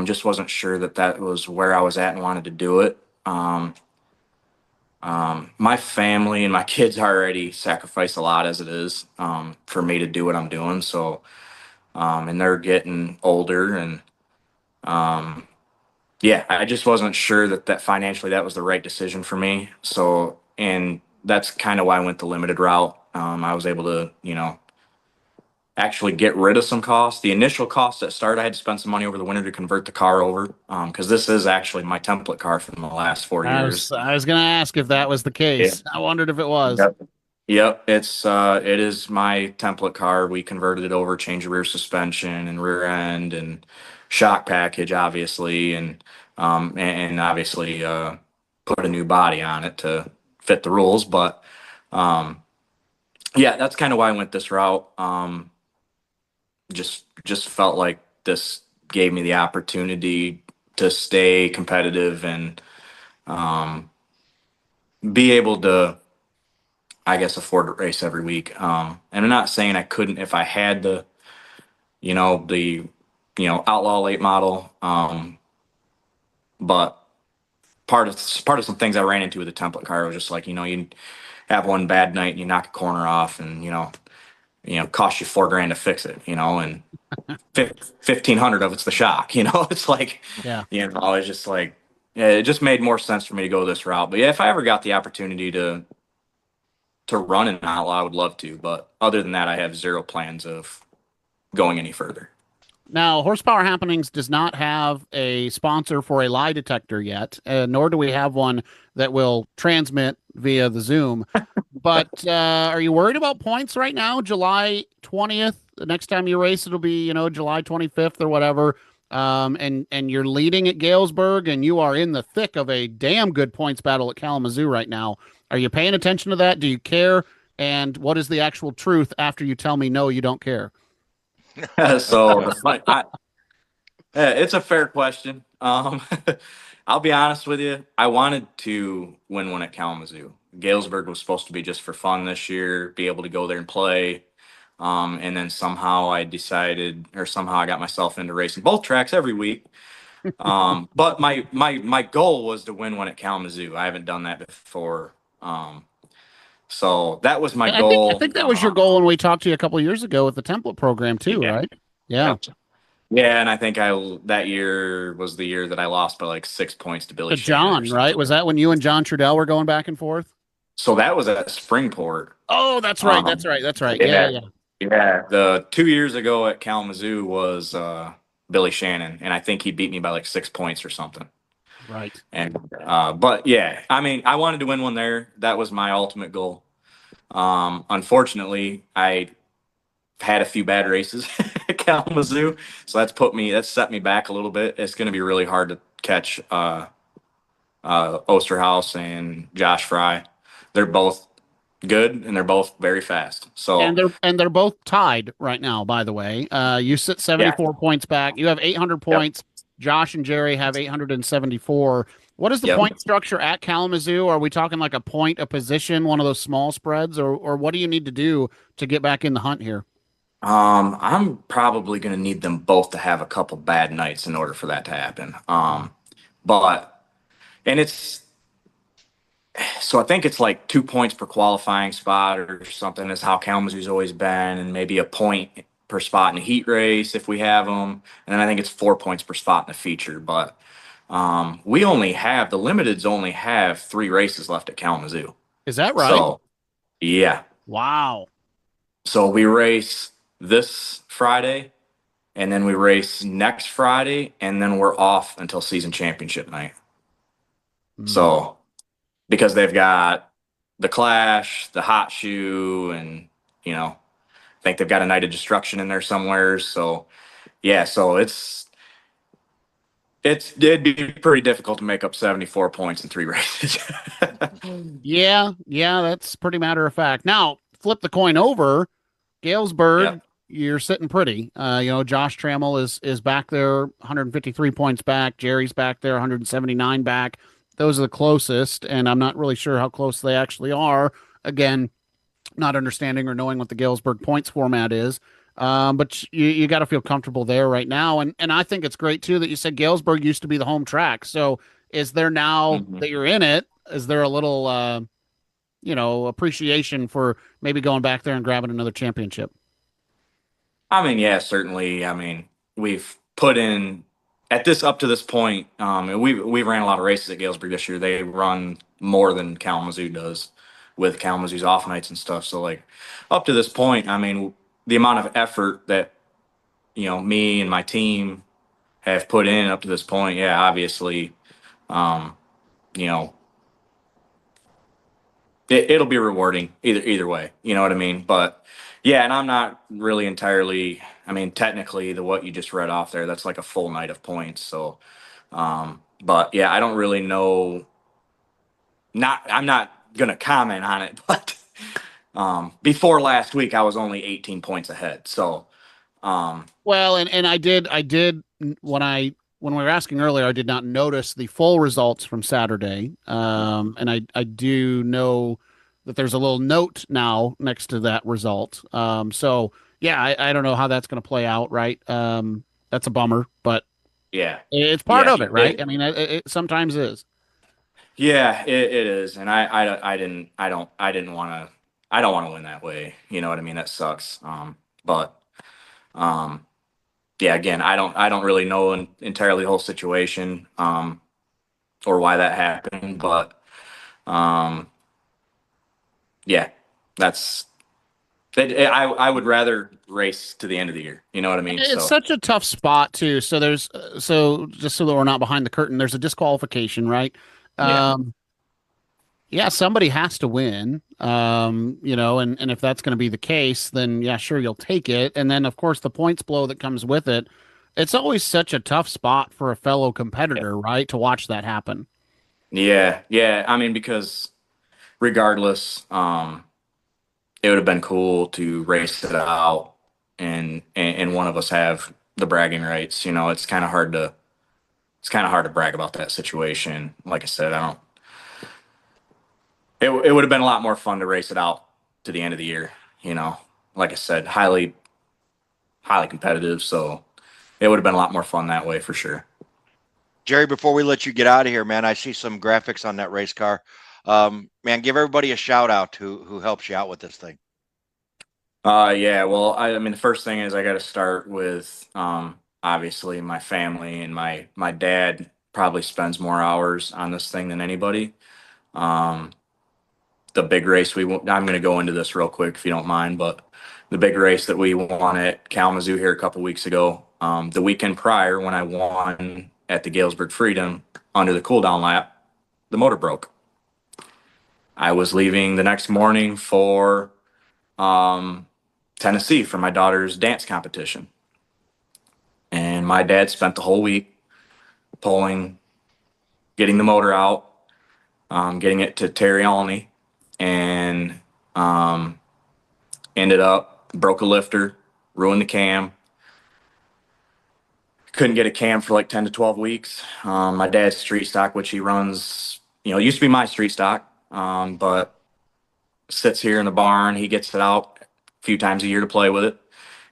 Just wasn't sure that was where I was at and wanted to do it. My family and my kids already sacrifice a lot as it is for me to do what I'm doing. So, and they're getting older, and yeah, I just wasn't sure that financially that was the right decision for me. So, and that's kind of why I went the limited route. I was able to, actually get rid of some costs. The initial cost that started, I had to spend some money over the winter to convert the car over, because this is actually my template car from the last 4 years. I was going to ask if that was the case. Yeah. I wondered if it was. Yep. It is my template car. We converted it over, changed rear suspension and rear end and shock package, obviously, and obviously put a new body on it to fit the rules. But yeah, that's kind of why I went this route. Just felt like this gave me the opportunity to stay competitive and be able to, I guess, afford to race every week. And I'm not saying I couldn't if I had the outlaw late model. But part of some things I ran into with the template car was just like, you have one bad night and you knock a corner off, and cost you $4,000 to fix it, and 1,500 of it's the shock, it's like, yeah, it's just like, yeah, it just made more sense for me to go this route. But yeah, if I ever got the opportunity to run an outlaw, I would love to. But other than that, I have zero plans of going any further. Now, Horsepower Happenings does not have a sponsor for a lie detector yet, nor do we have one that will transmit via the Zoom. But are you worried about points right now? July 20th, the next time you race, it'll be, July 25th or whatever. And you're leading at Galesburg, and you are in the thick of a damn good points battle at Kalamazoo right now. Are you paying attention to that? Do you care? And what is the actual truth after you tell me, no, you don't care? So it's a fair question. I'll be honest with you. I wanted to win one at Kalamazoo. Galesburg was supposed to be just for fun this year, be able to go there and play. And then somehow I got myself into racing both tracks every week. But my goal was to win one at Kalamazoo. I haven't done that before. So that was my goal. I think that was your goal when we talked to you a couple of years ago with the template program too, right? Yeah. Yeah, and I think that year was the year that I lost by like 6 points to Billy John, right? Was that when you and John Trudell were going back and forth? So that was at Springport. Oh, that's right. That's right. Yeah. The 2 years ago at Kalamazoo was Billy Shannon, and I think he beat me by like 6 points or something. Right. And but yeah, I mean, I wanted to win one there. That was my ultimate goal. Unfortunately, I had a few bad races at Kalamazoo, so that's set me back a little bit. It's going to be really hard to catch Osterhaus and Josh Fry. They're both good and they're both very fast. So and they're both tied right now, by the way. You sit 74 points back. You have 800 points. Yep. Josh and Jerry have 874. What is the point structure at Kalamazoo? Are we talking like a point, a position, one of those small spreads, or what do you need to do to get back in the hunt here? I'm probably going to need them both to have a couple bad nights in order for that to happen. So I think it's like 2 points per qualifying spot or something is how Kalamazoo's always been, and maybe a point per spot in a heat race if we have them. And then I think it's 4 points per spot in a feature. But the limiteds only have 3 races left at Kalamazoo. Is that right? So, yeah. Wow. So we race this Friday, and then we race next Friday, and then we're off until season championship night. So because they've got the Clash, the Hot Shoe, and I think they've got a Night of Destruction in there somewhere. So yeah, so it'd be pretty difficult to make up 74 points in 3 races. yeah, that's pretty matter of fact. Now, flip the coin over, Galesburg, Yep. you're sitting pretty. Josh Trammell is back there, 153 points back. Jerry's back there, 179 back. Those are the closest, and I'm not really sure how close they actually are. Again, not understanding or knowing what the Galesburg points format is. But you got to feel comfortable there right now. And I think it's great, too, that you said Galesburg used to be the home track. So is there now that you're in it, is there a little, appreciation for maybe going back there and grabbing another championship? I mean, yeah, certainly. I mean, we've put in up to this point, and we ran a lot of races at Galesburg this year. They run more than Kalamazoo does with Kalamazoo's off nights and stuff. So like up to this point, I mean, the amount of effort that me and my team have put in up to this point, yeah, obviously, you know, it'll be rewarding either way. You know what I mean? But yeah, and I'm not really entirely. I mean, technically, what you just read off there, that's like a full night of points. So, but yeah, I don't really know. I'm not gonna comment on it, but before last week, I was only 18 points ahead. So, well, and I did when we were asking earlier, I did not notice the full results from Saturday. And I do know that there's a little note now next to that result. So yeah, I don't know how that's going to play out, right? That's a bummer, but yeah, it's part of it, right? I mean, it sometimes is. Yeah, it is, and I don't want to win that way. You know what I mean? That sucks. But yeah, again, I don't really know entirely the whole situation, or why that happened, but yeah, that's it. I would rather race to the end of the year. You know what I mean? It's such a tough spot too. So there's so just so that we're not behind the curtain, there's a disqualification, right? Yeah, somebody has to win. And if that's going to be the case, then yeah, sure, you'll take it. And then of course the points blow that comes with it. It's always such a tough spot for a fellow competitor, right? To watch that happen. Yeah. I mean, because regardless, it would have been cool to race it out and one of us have the bragging rights. It's kind of hard to brag about that situation. Like I said, it would have been a lot more fun to race it out to the end of the year. Like I said, highly competitive. So it would have been a lot more fun that way for sure. Jerry, before we let you get out of here, man, I see some graphics on that race car. Man, give everybody a shout out who helps you out with this thing. Yeah, well, I mean, the first thing is I got to start with, obviously my family, and my dad probably spends more hours on this thing than anybody. The big race I'm going to go into this real quick if you don't mind, but the big race that we won at Kalamazoo here a couple weeks ago, the weekend prior when I won at the Galesburg Freedom under the cool down lap, the motor broke. I was leaving the next morning for Tennessee for my daughter's dance competition. And my dad spent the whole week pulling, getting the motor out, getting it to Terry Alney, and ended up broke a lifter, ruined the cam. Couldn't get a cam for like 10 to 12 weeks. My dad's street stock, which he runs, it used to be my street stock, but sits here in the barn. He gets it out a few times a year to play with it,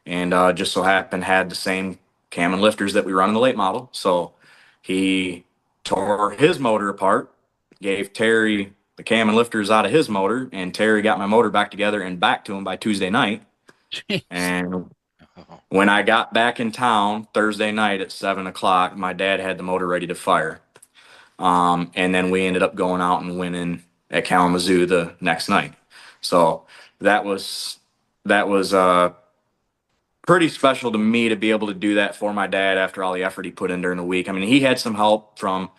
and just so happened had the same cam and lifters that we run in the late model. So he tore his motor apart, gave Terry the cam and lifters out of his motor, and Terry got my motor back together and back to him by Tuesday night. Jeez. And when I got back in town Thursday night at 7:00, my dad had the motor ready to fire. And then we ended up going out and winning at Kalamazoo the next night. So that was pretty special to me to be able to do that for my dad after all the effort he put in during the week. I mean, he had some help from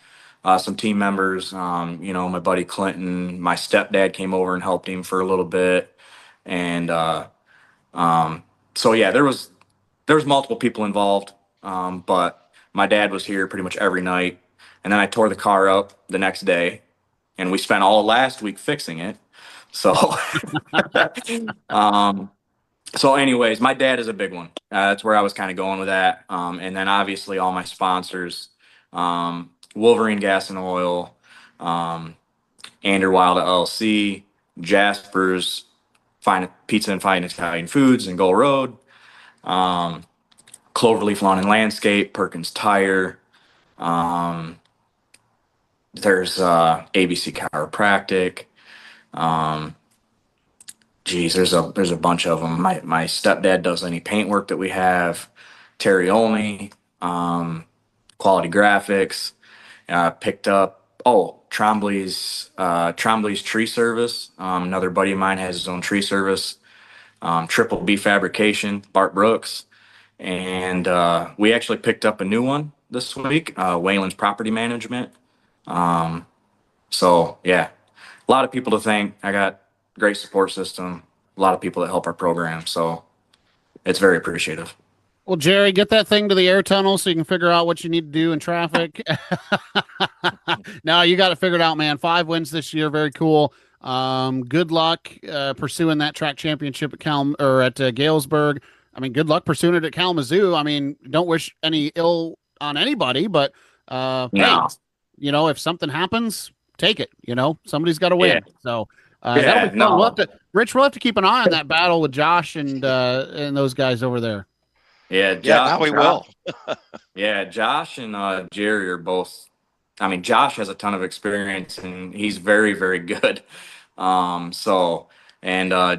some team members, my buddy Clinton. My stepdad came over and helped him for a little bit. And so yeah, there was multiple people involved, but my dad was here pretty much every night. And then I tore the car up the next day, and we spent all last week fixing it. So, so anyways, my dad is a big one. That's where I was kind of going with that. And then obviously all my sponsors, Wolverine Gas and Oil, Anderwild LLC, Jasper's Fine Pizza and Fine Italian Foods and Goal Road, Cloverleaf Lawn and Landscape, Perkins Tire. There's ABC Chiropractic. There's a bunch of them. My stepdad does any paint work that we have. Terry Olney, Quality Graphics. Picked up Trombley's Tree Service. Another buddy of mine has his own tree service. Triple B Fabrication, Bart Brooks. And we actually picked up a new one this week, Wayland's Property Management. So yeah, a lot of people to thank. I got great support system, a lot of people that help our program. So it's very appreciative. Well, Jerry, get that thing to the air tunnel so you can figure out what you need to do in traffic. No, you got it figured out, man. 5 wins this year. Very cool. Good luck pursuing that track championship at Galesburg. I mean, good luck pursuing it at Kalamazoo. I mean, don't wish any ill on anybody, but No. hey, if something happens, take it. Somebody's got to win. Yeah. So that'll be fun. We'll have to keep an eye on that battle with Josh and those guys over there. Yeah, now we will. Yeah, Josh and Jerry are both. I mean, Josh has a ton of experience and he's very, very good.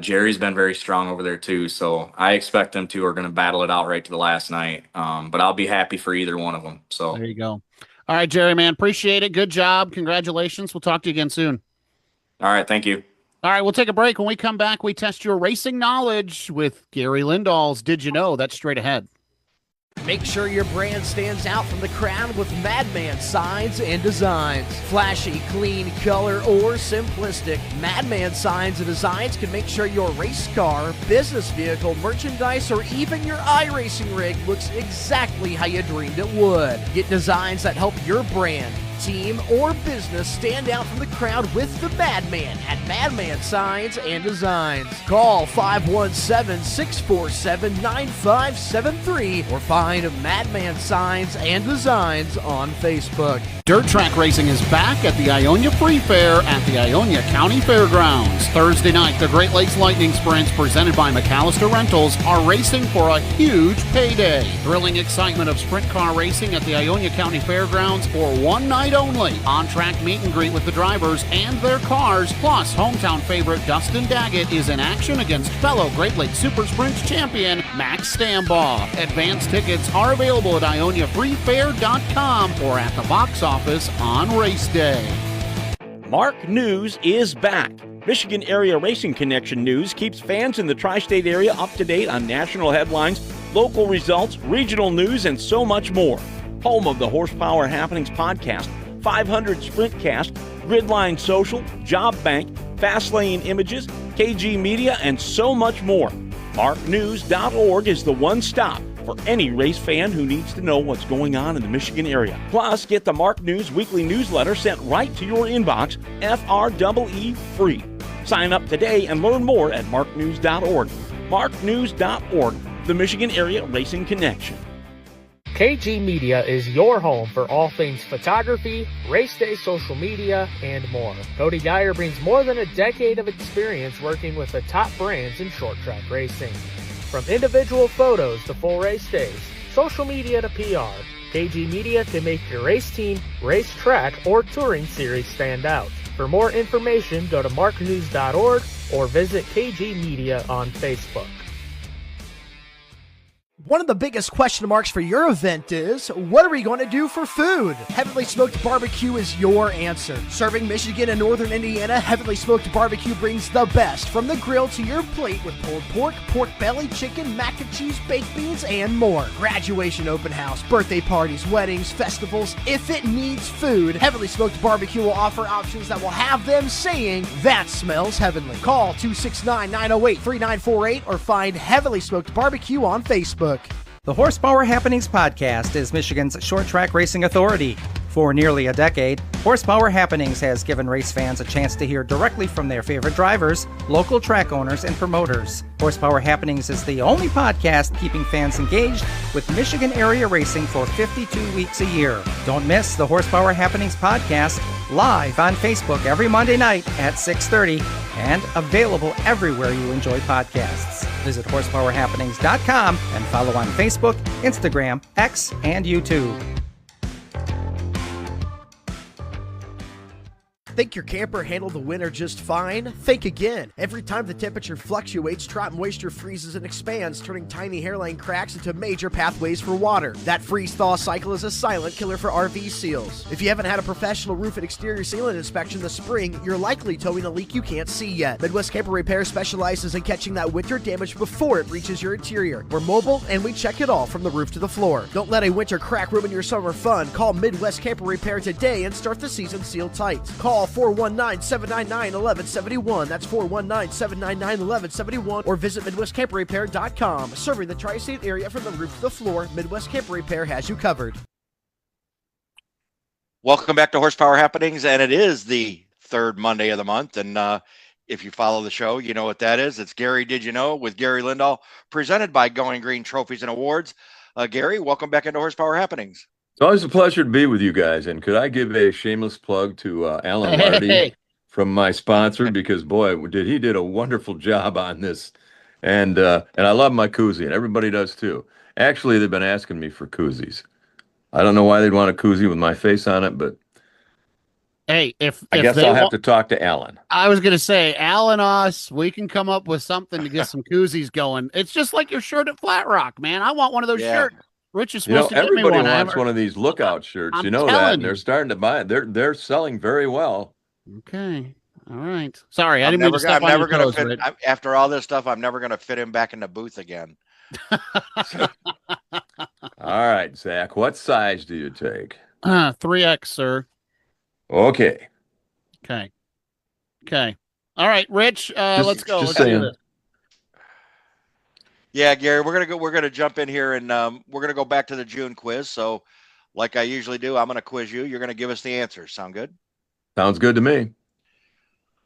Jerry's been very strong over there too. So I expect them two are going to battle it out right to the last night. But I'll be happy for either one of them. So there you go. All right, Jerry, man, appreciate it. Good job. Congratulations. We'll talk to you again soon. All right, thank you. All right, we'll take a break. When we come back, we test your racing knowledge with Gary Lindahl's Did You Know? That's straight ahead. Make sure your brand stands out from the crowd with Madman Signs and Designs. Flashy, clean, color, or simplistic, Madman Signs and Designs can make sure your race car, business vehicle, merchandise, or even your iRacing rig looks exactly how you dreamed it would. Get designs that help your brand, team, or business stand out from the crowd with the Madman at Madman Signs and Designs. Call 517-647-9573 or find Madman Signs and Designs on Facebook. Dirt track racing is back at the Ionia Free Fair at the Ionia County Fairgrounds. Thursday night, the Great Lakes Lightning Sprints presented by McAllister Rentals are racing for a huge payday. Thrilling excitement of sprint car racing at the Ionia County Fairgrounds for one night only. On-track meet and greet with the drivers and their cars, plus hometown favorite Dustin Daggett is in action against fellow Great Lakes Super Sprints champion Max Stambaugh. Advance tickets are available at ioniafreefair.com or at the box office on race day. Mark News is back. Michigan Area Racing Connection News keeps fans in the tri-state area up to date on national headlines, local results, regional news, and so much more. Home of the Horsepower Happenings podcast, 500 Sprintcast, Gridline Social, Job Bank, Fastlane Images, KG Media, and so much more. MarkNews.org is the one stop for any race fan who needs to know what's going on in the Michigan area. Plus, get the Mark News weekly newsletter sent right to your inbox, FREE free. Sign up today and learn more at marknews.org. MarkNews.org, the Michigan Area Racing Connection. KG Media is your home for all things photography, race day social media, and more. Cody Geyer brings more than a decade of experience working with the top brands in short track racing. From individual photos to full race days, social media to PR, KG Media can make your race team, race track, or touring series stand out. For more information, go to marknews.org or visit KG Media on Facebook. One of the biggest question marks for your event is, what are we going to do for food? Heavenly Smoked Barbecue is your answer. Serving Michigan and Northern Indiana, Heavenly Smoked Barbecue brings the best from the grill to your plate with pulled pork, pork belly, chicken, mac and cheese, baked beans, and more. Graduation open house, birthday parties, weddings, festivals. If it needs food, Heavenly Smoked Barbecue will offer options that will have them saying, that smells heavenly. Call 269-908-3948 or find Heavenly Smoked Barbecue on Facebook. The Horsepower Happenings podcast is Michigan's short track racing authority. For nearly a decade, Horsepower Happenings has given race fans a chance to hear directly from their favorite drivers, local track owners, and promoters. Horsepower Happenings is the only podcast keeping fans engaged with Michigan area racing for 52 weeks a year. Don't miss the Horsepower Happenings podcast live on Facebook every Monday night at 6:30 and available everywhere you enjoy podcasts. Visit horsepowerhappenings.com and follow on Facebook, Instagram, X, and YouTube. Think your camper handled the winter just fine? Think again. Every time the temperature fluctuates, drop moisture freezes and expands, turning tiny hairline cracks into major pathways for water. That freeze-thaw cycle is a silent killer for RV seals. If you haven't had a professional roof and exterior sealant inspection this spring, you're likely towing a leak you can't see yet. Midwest Camper Repair specializes in catching that winter damage before it reaches your interior. We're mobile and we check it all from the roof to the floor. Don't let a winter crack ruin your summer fun. Call Midwest Camper Repair today and start the season sealed tight. Call 419-799-1171. That's 419-799-1171. Or visit MidwestCamperRepair.com. Serving the tri-state area from the roof to the floor, Midwest Camper Repair has you covered. Welcome back to Horsepower Happenings, and it is the third Monday of the month. And if you follow the show, you know what that is. It's Gary Did You Know with Gary Lindahl, presented by Going Green Trophies and Awards. Gary, welcome back into Horsepower Happenings. It's always a pleasure to be with you guys. And could I give a shameless plug to Alan Lardy from my sponsor? Because, boy, he did a wonderful job on this. And I love my koozie, and everybody does too. Actually, they've been asking me for koozies. I don't know why they'd want a koozie with my face on it, but hey, I guess I'll have to talk to Alan. I was going to say, Al and us, we can come up with something to get some koozies going. It's just like your shirt at Flat Rock, man. I want one of those shirts. Rich is supposed to get me one. Everybody wants one of these lookout shirts. I'm you know that. telling And they're you. starting to buy it. They're selling very well. Okay. All right. Sorry, I didn't mean to step on your toes, Rich. After all this stuff, I'm never going to fit him back in the booth again. All right, Zach, what size do you take? 3X, sir. Okay. Okay. All right, Rich, let's go. Just Let's saying. do this. Yeah, Gary, we're gonna jump in here and we're gonna go back to the June quiz. So, like I usually do, I'm gonna quiz you. You're gonna give us the answers. Sound good? Sounds good to me.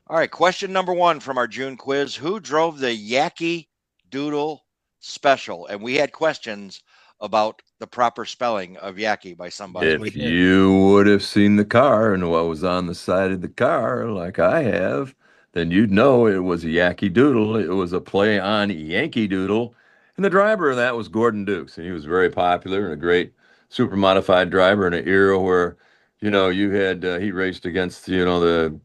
All right. Question number 1 from our June quiz: who drove the Yankee Doodle Special? And we had questions about the proper spelling of Yaki by somebody. If you would have seen the car and what was on the side of the car, like I have, then you'd know it was a Yankee Doodle. It was a play on Yankee Doodle. And the driver of that was Gordon Dukes. And he was very popular and a great super modified driver in an era where, you had, he raced against, the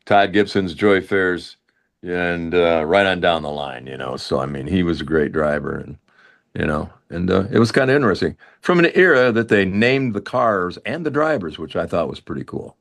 Todd Gibson's, Joy Fairs, and right on down the line, So, I mean, he was a great driver. And, it was kind of interesting from an era that they named the cars and the drivers, which I thought was pretty cool.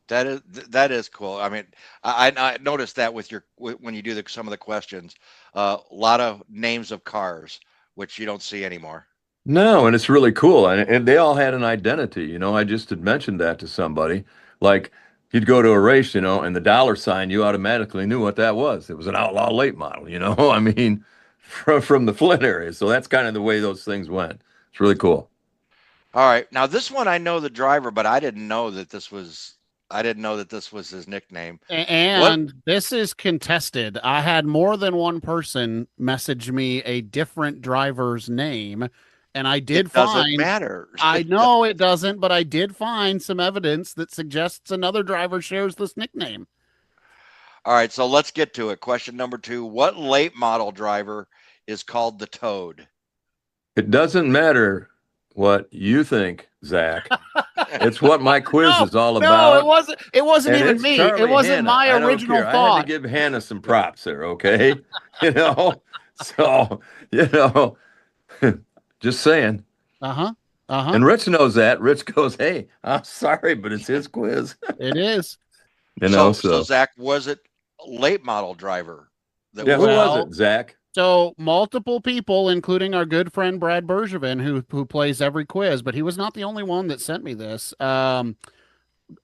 That is cool. I mean, I noticed that when you do some of the questions, a lot of names of cars, which you don't see anymore. No, and it's really cool. And they all had an identity. I just had mentioned that to somebody. Like, you'd go to a race, and the dollar sign, you automatically knew what that was. It was an outlaw late model, I mean, from the Flint area. So that's kind of the way those things went. It's really cool. All right. Now, this one, I know the driver, but I didn't know that this was his nickname. And this is contested. I had more than one person message me a different driver's name, and I did find. Doesn't matter. I know it doesn't, but I did find some evidence that suggests another driver shares this nickname. All right, so let's get to it. Question number 2: what late model driver is called the Toad? It doesn't matter what you think, Zach. It's what my quiz is all about. No, it wasn't And even it's me. Charlie It wasn't Hanna. my I don't original care. I thought. had to give Hannah some props there, okay? So, just saying. And Rich knows that. Rich goes, hey, I'm sorry, but it's his quiz. It is. So Zach, was it late model driver? Who was it, Zach? So multiple people, including our good friend Brad Bergevin, who plays every quiz, but he was not the only one that sent me this.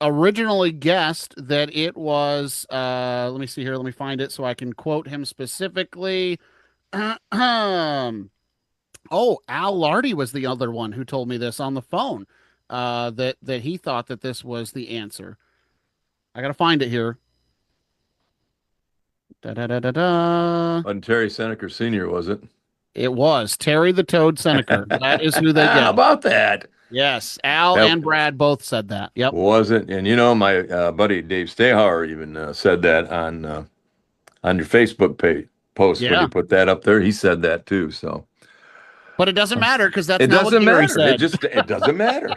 Originally guessed that it was, let me see here, let me find it so I can quote him specifically. Oh, Al Lardy was the other one who told me this on the phone. that he thought that this was the answer. I got to find it here. On Terry Seneca Sr., was it? It was Terry the Toad Seneca. That is who they get. How about that? Yes, Al and Brad both said that. Yep. Was it? And my buddy Dave Stahauer even said that on your Facebook page post when you put that up there. He said that too. So, but it doesn't matter because that's it not doesn't what Gary matter. said. It doesn't matter.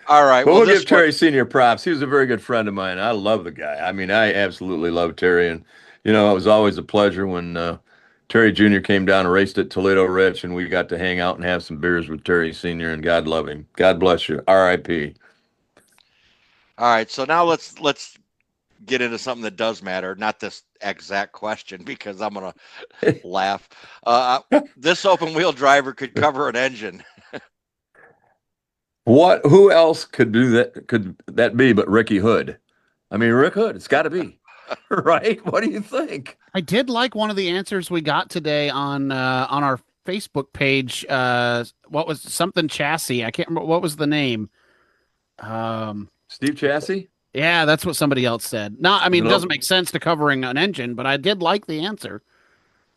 All right. Well, we'll give Terry Sr. props. He was a very good friend of mine. I love the guy. I mean, I absolutely love Terry, and it was always a pleasure when Terry Jr. came down and raced at Toledo Rich, and we got to hang out and have some beers with Terry Sr., and God love him. God bless you. R.I.P. All right, so now let's get into something that does matter, not this exact question, because I'm going to laugh. This open-wheel driver could cover an engine. Who else could do that? Could that be but Ricky Hood? I mean, Rick Hood, it's got to be. Right? What do you think? I did like one of the answers we got today on our Facebook page. What was something chassis? I can't remember what was the name. Steve Chassis? Yeah, that's what somebody else said. No, I mean it doesn't make sense to covering an engine, but I did like the answer.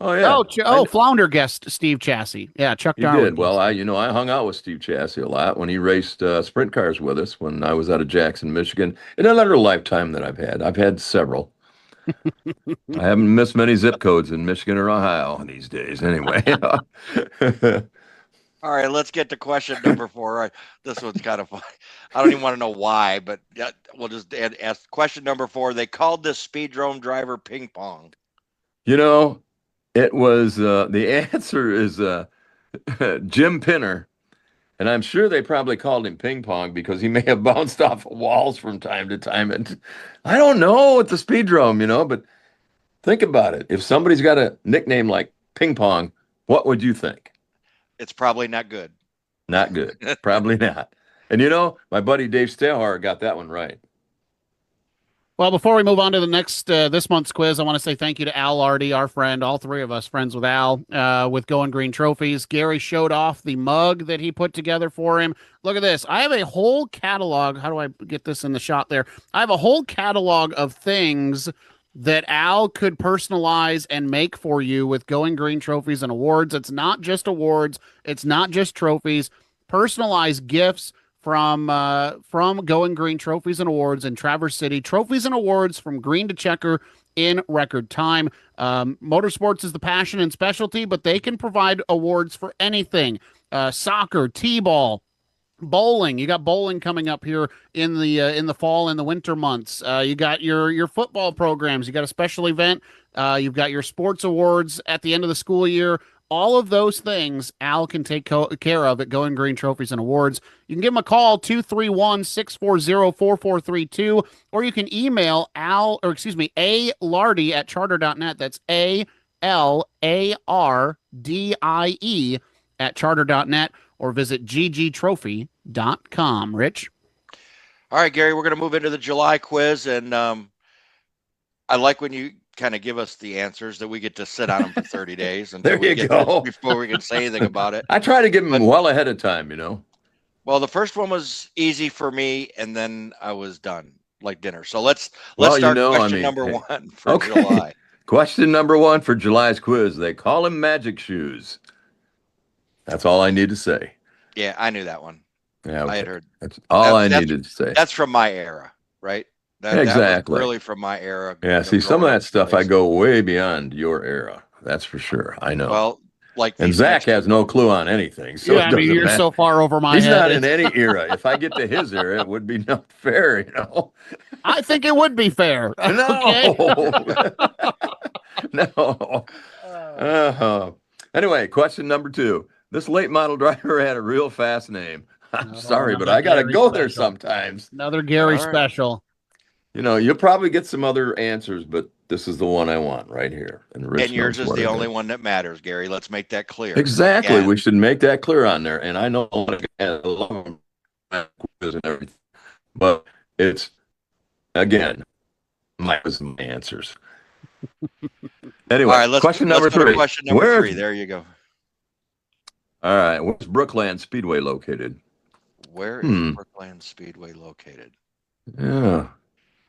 Oh yeah. Flounder guest Steve Chassis. Yeah, Chuck Darwin. He did. Well, I hung out with Steve Chassis a lot when he raced sprint cars with us when I was out of Jackson, Michigan. In another lifetime that I've had several. I haven't missed many zip codes in Michigan or Ohio these days. Anyway. All right, let's get to question number 4. Right, this one's kind of fun. I don't even want to know why, but we'll just ask question number 4. They called this speedrome driver ping pong. It was the answer is Jim Pinner, and I'm sure they probably called him ping pong because he may have bounced off of walls from time to time. And I don't know at the speedrome, but think about it. If somebody's got a nickname like ping pong, what would you think? It's probably not good. Not good. Probably not. And my buddy Dave Stahauer got that one right. Well, before we move on to the next this month's quiz, I want to say thank you to Al Lardy, our friend, all three of us friends with Al, with Going Green Trophies. Gary showed off the mug that he put together for him. Look at this. I have a whole catalog. How do I get this in the shot there? I have a whole catalog of things that Al could personalize and make for you with Going Green Trophies and awards. It's not just awards. It's not just trophies. Personalized gifts from Going Green Trophies and Awards in Traverse City. Trophies and awards from green to checker in record time. Motorsports is the passion and specialty, but they can provide awards for anything. Soccer, t-ball, bowling. You got bowling coming up here in the fall and the winter months. You got your football programs. You got a special event. You've got your sports awards at the end of the school year. All of those things Al can take care of at Going Green Trophies and Awards. You can give him a call, 231-640-4432, or you can email A.Lardy at charter.net. That's ALARDIE at charter.net, or visit ggtrophy.com. Rich? All right, Gary, we're going to move into the July quiz, and I like when you kind of give us the answers that we get to sit on them for 30 days until there you go. Before we can say anything about it. I try to give them well ahead of time, Well, the first one was easy for me, and then I was done like dinner. So let's start question number 1 for July. Question number 1 for July's quiz. They call him Magic Shoes. That's all I need to say. Yeah, I knew that one. Yeah, okay. I had heard. That's all I needed to say. That's from my era, right? Exactly. That was really from my era. Yeah, see, some of that stuff I go way beyond your era. That's for sure. I know. Well, and Zach has no clue on anything. So yeah, I mean, you're so far over my head. He's not in any era. If I get to his era, it would be not fair, I think it would be fair. No. No. Anyway, question number 2. This late model driver had a real fast name. I'm sorry, but I got to go there sometimes. Another Gary special. You'll probably get some other answers, but this is the one I want right here. And yours is the only one that matters, Gary. Let's make that clear. Exactly. And we should make that clear on there. And I know a lot of quiz and everything, but it's, again, my answers. Anyway, all right, question number 3. Question number 3. There you go. All right. Where's Brookland Speedway located? Where is Brookland Speedway located? Yeah.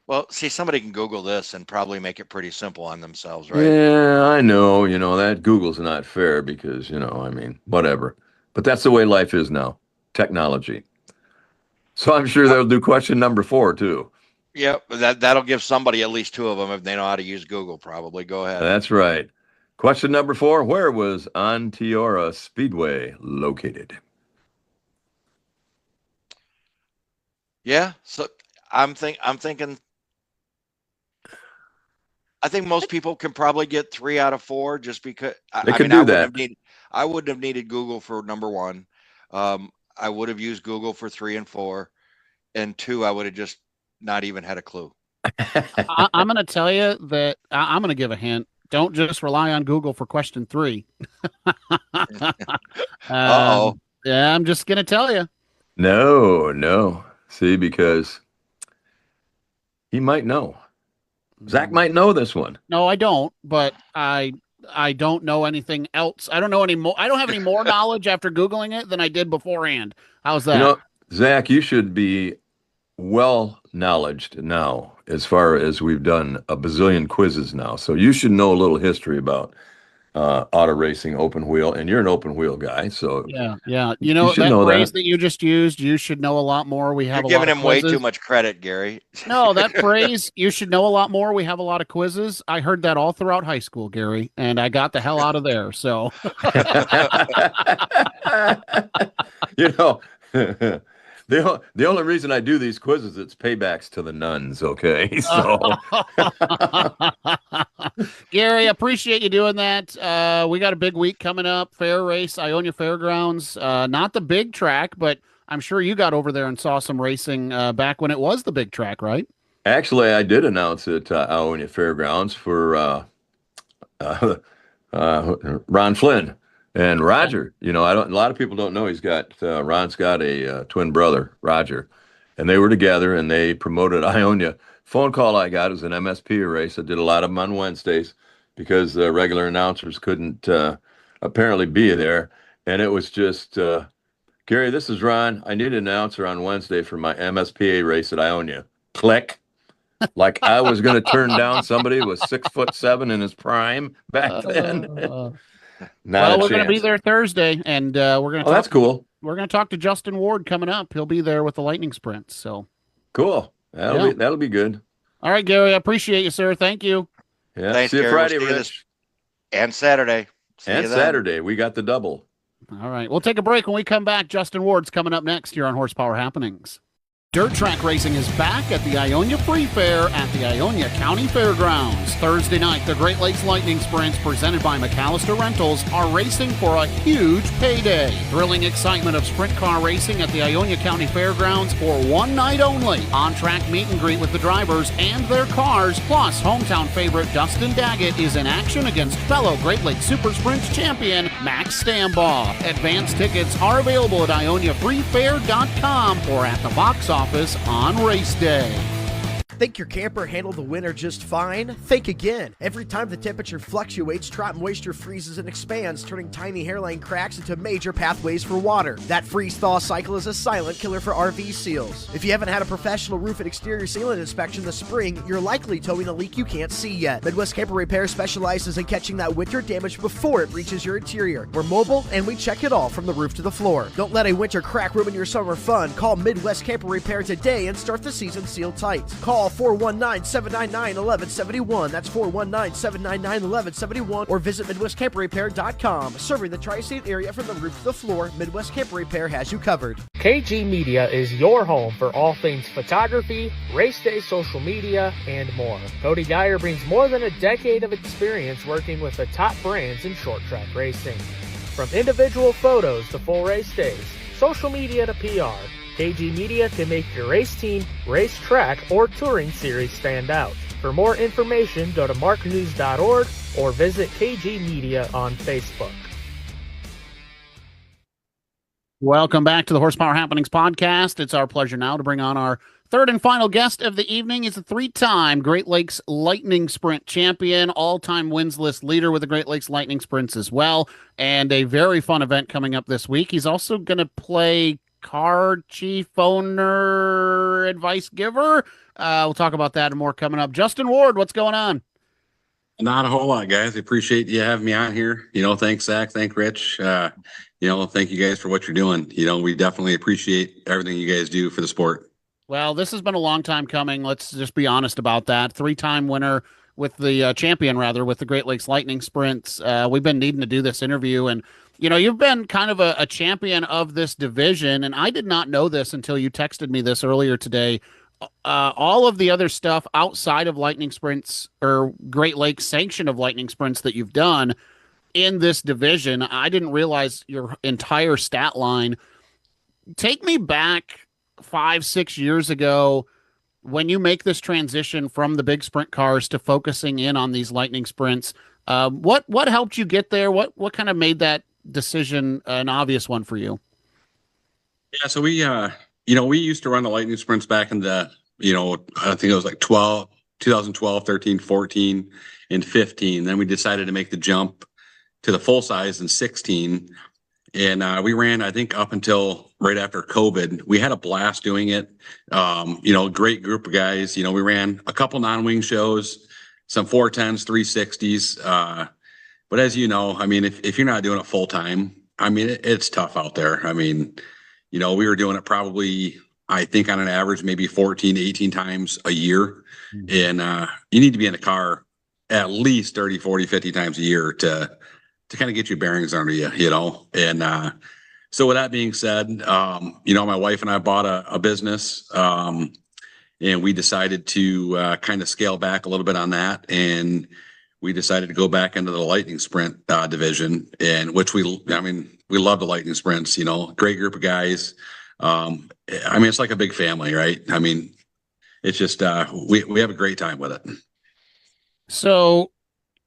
Well, see, somebody can Google this and probably make it pretty simple on themselves, right? Yeah, I know. That Google's not fair because, whatever. But that's the way life is now. Technology. So I'm sure they'll do question number 4 too. Yep, that'll give somebody at least 2 of them if they know how to use Google, probably. Go ahead. That's right. Question number 4, where was Onteora Speedway located? Yeah, so I'm thinking I think most people can probably get 3 out of 4 just because They can do that. I wouldn't have needed Google for number 1. I would have used Google for 3 and 4, and 2 I would have just not even had a clue. I'm going to tell you that I'm going to give a hint. Don't just rely on Google for question 3. Uh-oh. Yeah, I'm just going to tell you. No. See, because he might know. Zach might know this one. No, I don't, but I don't know anything else. I don't know any more. I don't have any more knowledge after Googling it than I did beforehand. How's that? Zach, you should be well knowledged now as far as we've done a bazillion quizzes now. So you should know a little history about auto racing, open wheel, and you're an open wheel guy. So yeah. That phrase that you just used, you should know a lot more. We have You're giving him way too much credit, Gary. No, that phrase, you should know a lot more. We have a lot of quizzes. I heard that all throughout high school, Gary, and I got the hell out of there. So, the only reason I do these quizzes, it's paybacks to the nuns. Okay. So Gary, appreciate you doing that. We got a big week coming up. Fair Race, Ionia Fairgrounds. Not the big track, but I'm sure you got over there and saw some racing back when it was the big track, right? Actually, I did announce it Ionia Fairgrounds for Ron Flynn and Roger. A lot of people don't know Ron's got a twin brother, Roger, and they were together and they promoted Ionia. Phone call I got was an MSP race. I did a lot of them on Wednesdays because the regular announcers couldn't apparently be there. And it was just, Gary, this is Ron. I need an announcer on Wednesday for my MSPA race at Ionia. Click. Like I was going to turn down somebody who was 6'7" in his prime back then. We're going to be there Thursday, and we're going to. That's cool. We're going to talk to Justin Ward coming up. He'll be there with the lightning sprints. So cool. That'll be good. All right, Gary. I appreciate you, sir. Thank you. Yeah. Thanks, see you Gary. Friday, We'll see you Rich. And Saturday. And Saturday. We got the double. All right. We'll take a break. When we come back, Justin Ward's coming up next here on Horsepower Happenings. Dirt track racing is back at the Ionia Free Fair at the Ionia County Fairgrounds. Thursday night, the Great Lakes Lightning Sprints presented by McAllister Rentals are racing for a huge payday. Thrilling excitement of sprint car racing at the Ionia County Fairgrounds for one night only. On-track meet and greet with the drivers and their cars, plus hometown favorite Dustin Daggett is in action against fellow Great Lakes Super Sprints champion Max Stambaugh. Advance tickets are available at ioniafreefair.com or at the box office on race day. Think your camper handled the winter just fine? Think again. Every time the temperature fluctuates, trap moisture freezes and expands, turning tiny hairline cracks into major pathways for water. That freeze-thaw cycle is a silent killer for RV seals. If you haven't had a professional roof and exterior sealant inspection this spring, you're likely towing a leak you can't see yet. Midwest Camper Repair specializes in catching that winter damage before it reaches your interior. We're mobile and we check it all from the roof to the floor. Don't let a winter crack ruin your summer fun. Call Midwest Camper Repair today and start the season sealed tight. Call 419-799-1171. That's 419-799-1171. Or visit MidwestCamperRepair.com. Serving the tri-state area from the roof to the floor, Midwest Camper Repair has you covered. KG Media is your home for all things photography, race day social media, and more. Cody Geyer brings more than a decade of experience working with the top brands in short track racing. From individual photos to full race days, social media to PR, KG Media can make your race team, race track, or touring series stand out. For more information, go to marknews.org or visit KG Media on Facebook. Welcome back to the Horsepower Happenings podcast. It's our pleasure now to bring on our third and final guest of the evening. He's a three-time Great Lakes Lightning Sprint champion, all-time wins list leader with the Great Lakes Lightning Sprints as well, and a very fun event coming up this week. He's also going to play car chief owner advice giver. We'll talk about that and more coming up. Justin Ward, what's going on? Not a whole lot, guys. I appreciate you having me on here. Thanks, Zach. Thank Rich. Thank you guys for what you're doing. We definitely appreciate everything you guys do for the sport. Well, this has been a long time coming. Let's just be honest about that. Three-time winner with the champion, rather, with the Great Lakes Lightning Sprints. We've been needing to do this interview, and you've been kind of a champion of this division, and I did not know this until you texted me this earlier today. All of the other stuff outside of Lightning Sprints or Great Lakes sanction of Lightning Sprints that you've done in this division, I didn't realize your entire stat line. Take me back 5-6 years ago when you make this transition from the big sprint cars to focusing in on these Lightning Sprints. What helped you get there? What kind of made that decision an obvious one for you? Yeah, so we used to run the Lightning Sprints back in the, I think it was like 2012, 13, 14, and 15. Then we decided to make the jump to the full size in 16. And we ran, I think, up until right after COVID. We had a blast doing it. Great group of guys. We ran a couple non-wing shows, some 410s, 360s. But as you know, if you're not doing it full time, it's tough out there. We were doing it probably, I think, on an average, maybe 14, 18 times a year. And you need to be in the car at least 30, 40, 50 times a year to kind of get your bearings under you, And so with that being said, my wife and I bought a business, and we decided to kind of scale back a little bit on that. And we decided to go back into the Lightning Sprint division, and which we love the Lightning Sprints, great group of guys. It's like a big family, right? It's just, we have a great time with it. So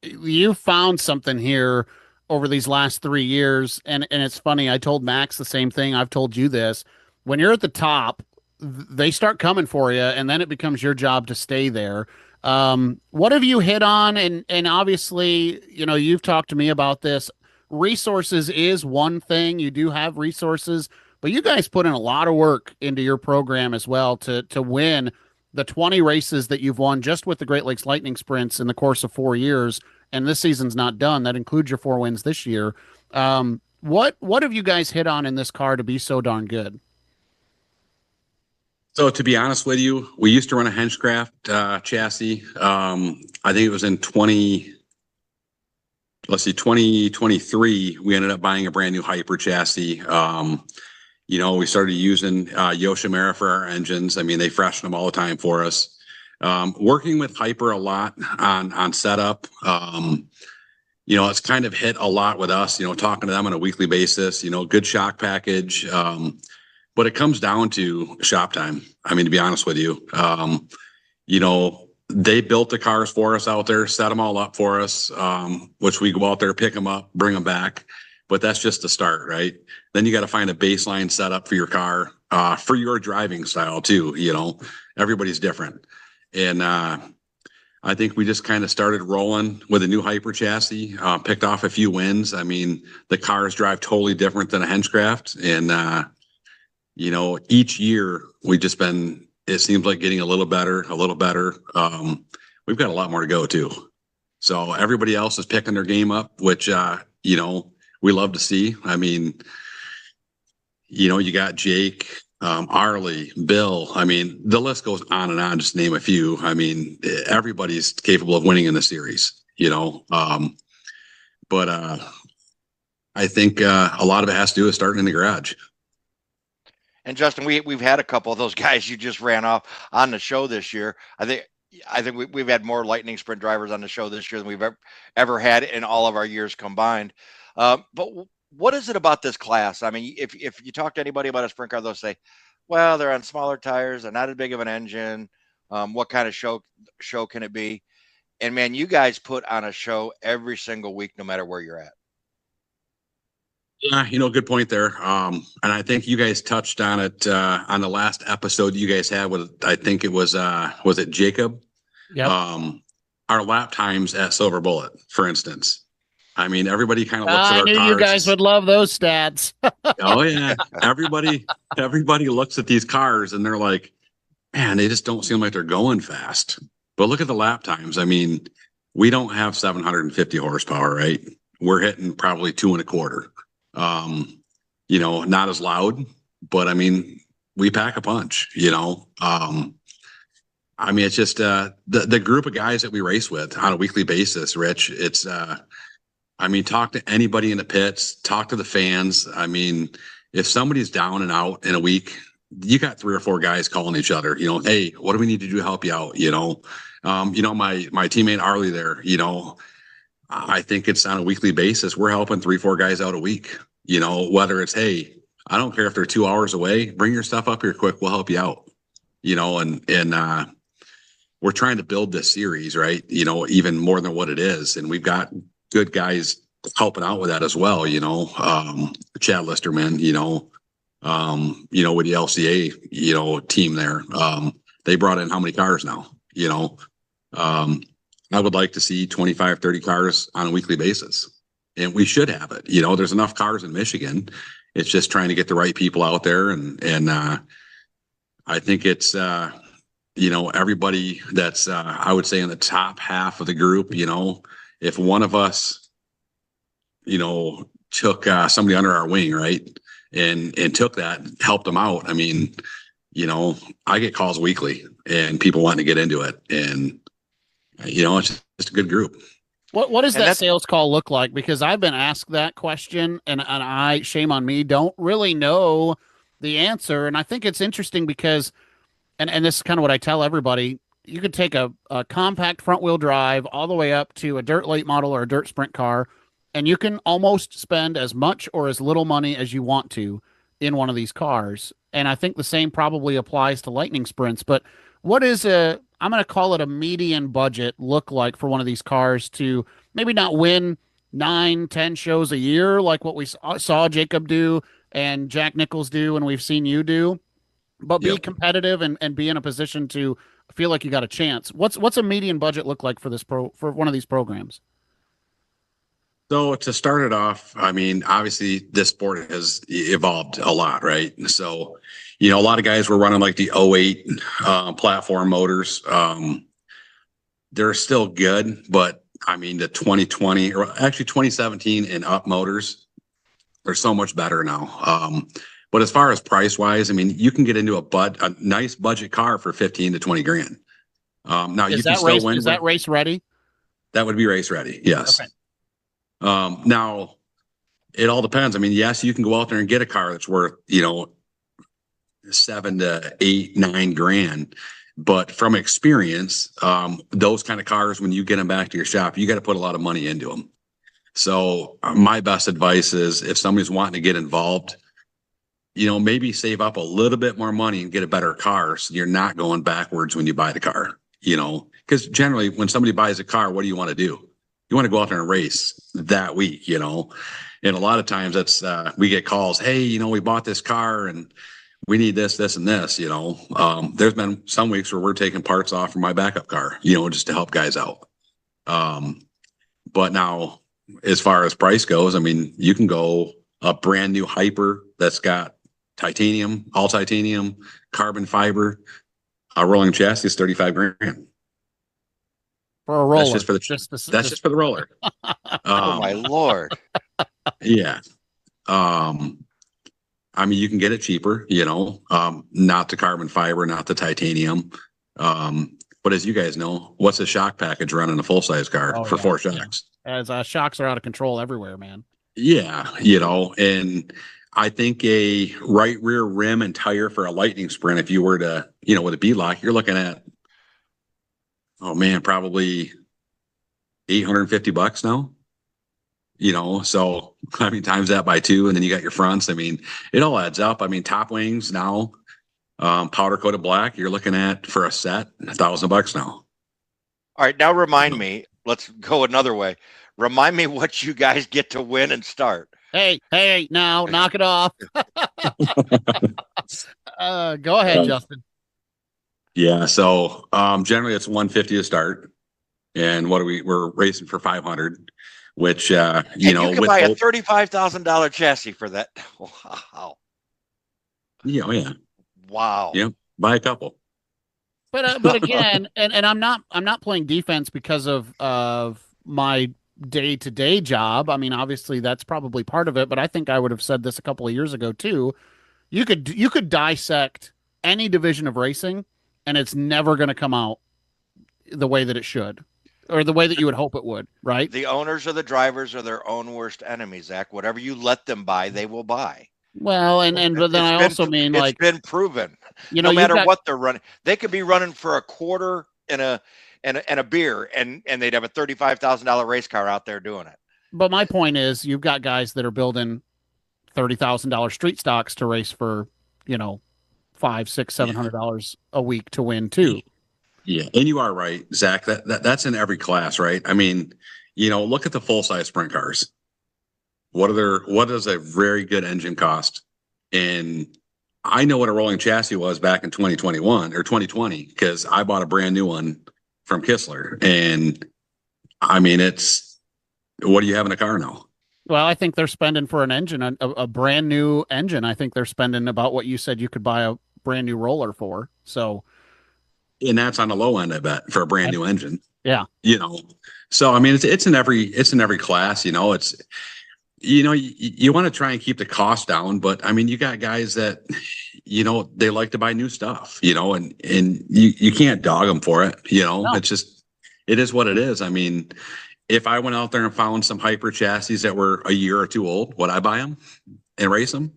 you found something here over these last 3 years. And it's funny. I told Max the same thing. I've told you this. When you're at the top, they start coming for you, and then it becomes your job to stay there. What have you hit on? And obviously, you've talked to me about this. Resources is one thing. You do have resources, but you guys put in a lot of work into your program as well to win the 20 races that you've won just with the Great Lakes Lightning Sprints in the course of 4 years. And this season's not done. That includes your 4 wins this year. What have you guys hit on in this car to be so darn good? So to be honest with you, we used to run a Henchcraft chassis. I think it was in 2023, we ended up buying a brand new Hyper chassis. We started using Yoshimura for our engines. They freshen them all the time for us. Working with Hyper a lot on setup. It's kind of hit a lot with us, talking to them on a weekly basis, good shock package. But it comes down to shop time. To be honest with you, they built the cars for us out there, set them all up for us, which we go out there, pick them up, bring them back. But that's just the start, right? Then you got to find a baseline setup for your car, for your driving style too. Everybody's different. And I think we just kind of started rolling with a new Hyper chassis, picked off a few wins. The cars drive totally different than a Henchcraft. And, each year we've just been, it seems like getting a little better. We've got a lot more to go too. So everybody else is picking their game up, which, we love to see. You got Jake, Arlie, Bill. The list goes on and on, just to name a few. Everybody's capable of winning in the series, but I think a lot of it has to do with starting in the garage. And Justin, we've had a couple of those guys you just ran off on the show this year. I think we've had more Lightning Sprint drivers on the show this year than we've ever had in all of our years combined. But what is it about this class? If you talk to anybody about a sprint car, they'll say, well, they're on smaller tires. They're not as big of an engine. What kind of show can it be? And man, you guys put on a show every single week, no matter where you're at. Yeah, good point there. And I think you guys touched on it on the last episode you guys had with, I think it was it Jacob? Yep. Our lap times at Silver Bullet, for instance. I mean, everybody kind of looks at I our knew cars. you guys would love those stats. Oh yeah, everybody looks at these cars and they're like, man, they just don't seem like they're going fast. But look at the lap times. I mean, we don't have 750 horsepower, right? We're hitting probably 2.25. Not as loud, but I mean, we pack a punch, I mean, it's just the group of guys that we race with on a weekly basis, Rich. It's I mean, talk to anybody in the pits, talk to the fans. I mean, if somebody's down and out in a week, you got 3 or 4 guys calling each other, hey, what do we need to do to help you out? My teammate Arlie there, I think it's on a weekly basis. We're helping 3, 4 guys out a week, whether it's, hey, I don't care if they're 2 hours away, bring your stuff up here quick. We'll help you out, and we're trying to build this series, right? Even more than what it is. And we've got good guys helping out with that as well. Chad Listerman, with the LCA, team there. They brought in how many cars now, I would like to see 25, 30 cars on a weekly basis. And we should have it. There's enough cars in Michigan. It's just trying to get the right people out there. And I think it's, everybody that's, I would say in the top half of the group, if one of us, took somebody under our wing, right. And took that, helped them out. I mean, I get calls weekly and people wanting to get into it. And, it's just a good group. What does that sales call look like? Because I've been asked that question and I, shame on me, don't really know the answer. And I think it's interesting because, and this is kind of what I tell everybody, you could take a compact front wheel drive all the way up to a dirt late model or a dirt sprint car, and you can almost spend as much or as little money as you want to in one of these cars. And I think the same probably applies to lightning sprints. But what is I'm going to call it a median budget look like for one of these cars to maybe not win 9, 10 shows a year like what we saw Jacob do and Jack Nichols do and we've seen you do, but be competitive and be in a position to feel like you got a chance. What's a median budget look like for for one of these programs? So to start it off, I mean, obviously this sport has evolved a lot, right? So, a lot of guys were running like the 08 platform motors. They're still good, but I mean, the 2020 or actually 2017 and up motors are so much better now. But as far as price wise, I mean, you can get into a nice budget car for 15 to 20 grand. Now you can still win. Is that race ready? That would be race ready. Yes. Okay. Now it all depends. I mean, yes, you can go out there and get a car that's worth, 7 to 8, 9 grand. But from experience, those kind of cars, when you get them back to your shop, you got to put a lot of money into them. So my best advice is if somebody's wanting to get involved, maybe save up a little bit more money and get a better car. So you're not going backwards when you buy the car, because generally when somebody buys a car, what do you want to do? You want to go out there and race that week, and a lot of times that's, we get calls, hey, we bought this car and we need this, this, and this, there's been some weeks where we're taking parts off from my backup car, just to help guys out. But now as far as price goes, I mean, you can go a brand new Hyper that's got titanium, all titanium, carbon fiber, a rolling chassis is 35 grand. For a roller. That's just for the roller. Oh my Lord. Yeah. I mean, you can get it cheaper, not the carbon fiber, not the titanium. But as you guys know, what's a shock package running a full size car for 4 shocks? As shocks are out of control everywhere, man. Yeah. And I think a right rear rim and tire for a lightning sprint, if you were to, with a B-lock, you're looking at, probably $850 now. So I mean, times that by 2, and then you got your fronts. I mean, it all adds up. I mean, top wings now, powder coated black, you're looking at for a set $1,000 now. All right, now remind me. Let's go another way. Remind me what you guys get to win and start. Hey, now knock it off. Go ahead, Justin. Yeah. So generally it's 150 to start. And we're racing for 500, which, and you can buy a $35,000 chassis for that. Wow. Yeah. Oh, yeah. Wow. Yeah. Buy a couple. But again, and I'm not playing defense because of my day-to-day job. I mean, obviously that's probably part of it, but I think I would have said this a couple of years ago too. You could dissect any division of racing and it's never going to come out the way that it should, or the way that you would hope it would, right? The owners or the drivers are their own worst enemies, Zach. Whatever you let them buy, they will buy. Well, but then I also mean, like, it's been proven. You know, no matter what they're running, they could be running for a quarter and a beer, and they'd have a $35,000 race car out there doing it. But my point is, you've got guys that are building $30,000 street stocks to race for, $500, $600, $700 a week to win too. Yeah, and you are right, Zach. That's in every class, right? I mean, look at the full size sprint cars. What does a very good engine cost? And I know what a rolling chassis was back in 2021 or 2020 because I bought a brand new one from Kistler. And I mean, what do you have in a car now? Well, I think they're spending for an engine, a brand new engine. I think they're spending about what you said you could buy a brand new roller for. So, and that's on the low end, I bet, for a brand new engine. Yeah. So I mean, it's in every class. You want to try and keep the cost down, but I mean, you got guys that, they like to buy new stuff, and you can't dog them for it. No. It's just, it is what it is. I mean, if I went out there and found some hyper chassis that were a year or two old, would I buy them and race them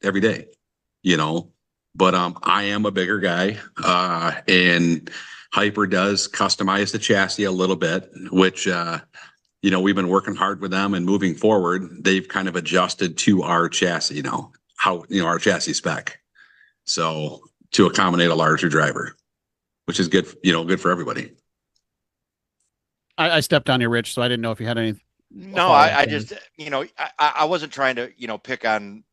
every day? But I am a bigger guy, and Hyper does customize the chassis a little bit, which we've been working hard with them, and moving forward, they've kind of adjusted to our chassis, our chassis spec, so to accommodate a larger driver, which is good, good for everybody. I stepped on you, Rich, so I didn't know if you had any. No, I just, I wasn't trying to, pick on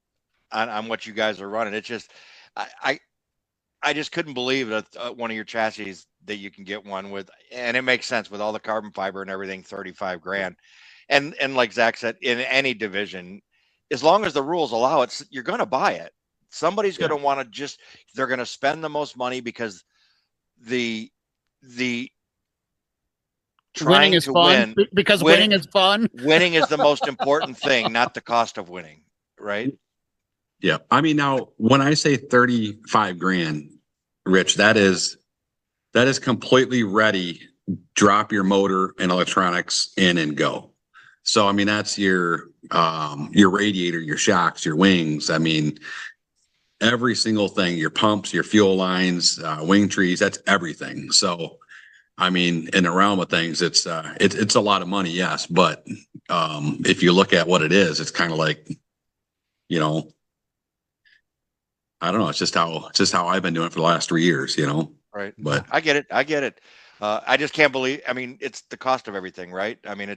what you guys are running. It's just, I just couldn't believe that one of your chassis that you can get one with, and it makes sense with all the carbon fiber and everything, 35 grand. And like Zach said, in any division, as long as the rules allow it, you're going to buy it. Somebody's going to want to they're going to spend the most money because the winning is fun. Because winning is fun. Winning is the most important thing, not the cost of winning. Right. Yeah. I mean, now when I say 35 grand, Rich, that is completely ready. Drop your motor and electronics in and go. So, I mean, that's your radiator, your shocks, your wings. I mean, every single thing, your pumps, your fuel lines, wing trees, that's everything. So, I mean, in the realm of things, it's a lot of money. Yes. But, if you look at what it is, it's kind of like, I don't know. It's just how I've been doing it for the last 3 years, Right. But I get it. I just can't believe, I mean, it's the cost of everything, right? I mean,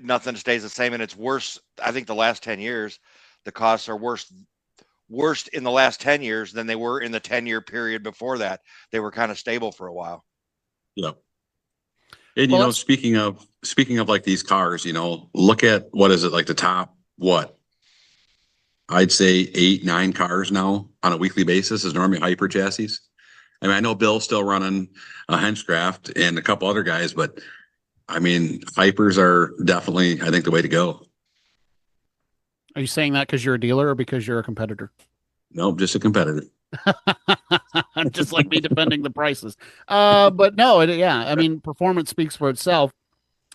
nothing stays the same, and it's worse. I think the last 10 years, the costs are worse in the last 10 years than they were in the 10-year period before that. They were kind of stable for a while. Yeah. And, speaking of like these cars, look at, what is it, like the top, I'd say 8, 9 cars now on a weekly basis is normally hyper chassis. I mean, I know Bill's still running a Henschcraft and a couple other guys, but I mean, hypers are definitely, I think, the way to go. Are you saying that because you're a dealer or because you're a competitor? No, just a competitor. Just like me defending the prices. But no, I mean, performance speaks for itself.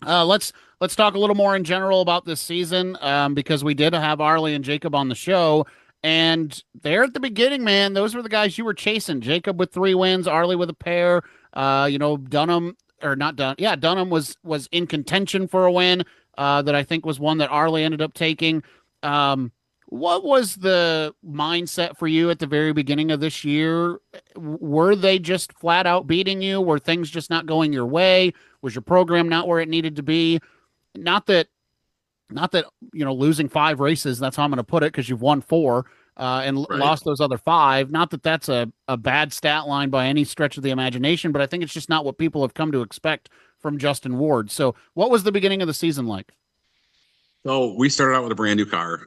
Let's talk a little more in general about this season, because we did have Arlie and Jacob on the show, and there at the beginning, man, those were the guys you were chasing. Jacob with 3 wins, Arlie with a pair. Dunham was in contention for a win, that I think was one that Arlie ended up taking. What was the mindset for you at the very beginning of this year? Were they just flat out beating you? Were things just not going your way? Was your program not where it needed to be? Not that not that, losing 5 races, that's how I'm going to put it, because you've won 4 and lost those other 5. Not that that's a bad stat line by any stretch of the imagination, but I think it's just not what people have come to expect from Justin Ward. So what was the beginning of the season like? So we started out with a brand new car,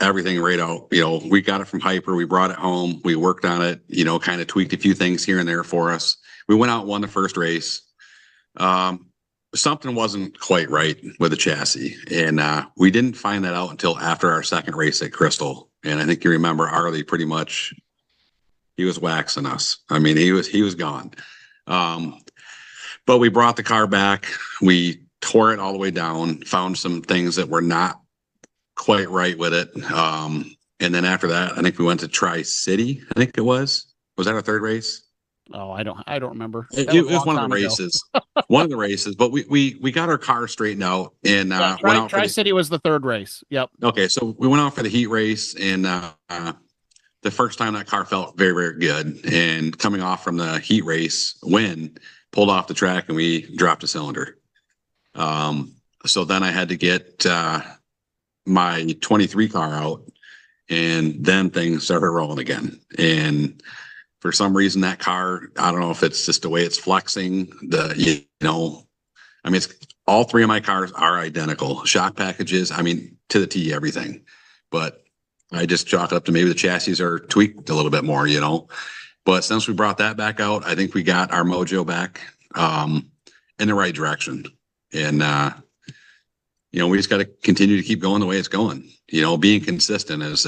everything right out. We got it from Hyper. We brought it home. We worked on it, kind of tweaked a few things here and there for us. We went out and won the first race. Something wasn't quite right with the chassis. And we didn't find that out until after our second race at Crystal. And I think you remember Arlie pretty much, he was waxing us. I mean, he was gone. But we brought the car back. We tore it all the way down, found some things that were not quite right with it. And then after that, I think we went to Tri-City. I think it was that our third race? Oh, I don't remember. It was one of the races, one of the races, but we got our car straightened out and went out. Tri-City was the third race. Yep. Okay. So we went out for the heat race, and the first time that car felt very, very good. And coming off from the heat race win, pulled off the track and we dropped a cylinder. So then I had to get my 23 car out, and then things started rolling again. And for some reason, that car, I don't know if it's just the way it's flexing, it's all 3 of my cars are identical. Shock packages, to the T, everything. But I just chalk up to maybe the chassis are tweaked a little bit more, But since we brought that back out, I think we got our mojo back in the right direction. And, we just got to continue to keep going the way it's going. Being consistent is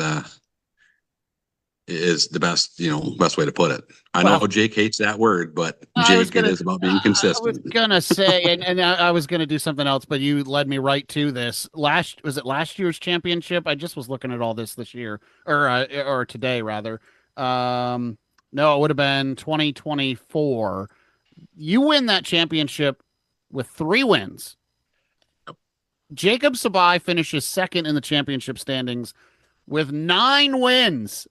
the best way to put it. I know Jake hates that word, but Jake, it is about being consistent. I was gonna say, and I was gonna do something else, but you led me right to this. Was it last year's championship? I just was looking at all this year, or today rather. No, it would have been 2024. You win that championship with 3 wins. Jacob Sabai finishes second in the championship standings with 9 wins.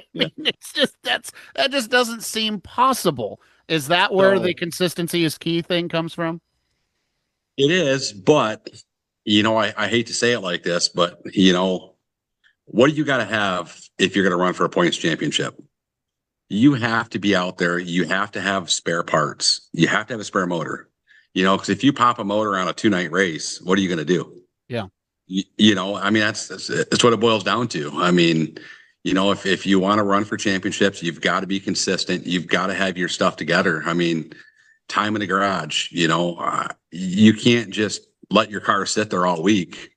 It's just that just doesn't seem possible. Is that where the consistency is key thing comes from? It is, but I hate to say it like this, but what do you got to have if you're going to run for a points championship? You have to be out there. You have to have spare parts. You have to have a spare motor. Because if you pop a motor on a 2-night race, what are you going to do? Yeah. That's what it boils down to. If you want to run for championships, you've got to be consistent. You've got to have your stuff together. Time in the garage, you can't just let your car sit there all week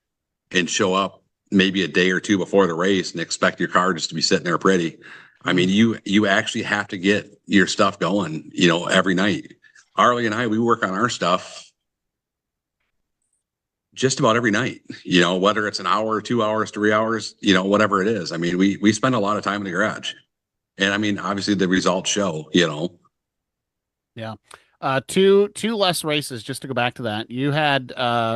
and show up maybe a day or 2 before the race and expect your car just to be sitting there pretty. You actually have to get your stuff going, every night. Arlie and I, we work on our stuff just about every night, whether it's an hour, 2 hours, 3 hours, whatever it is. We spend a lot of time in the garage, and obviously the results show, Yeah. Two less races, just to go back to that. You had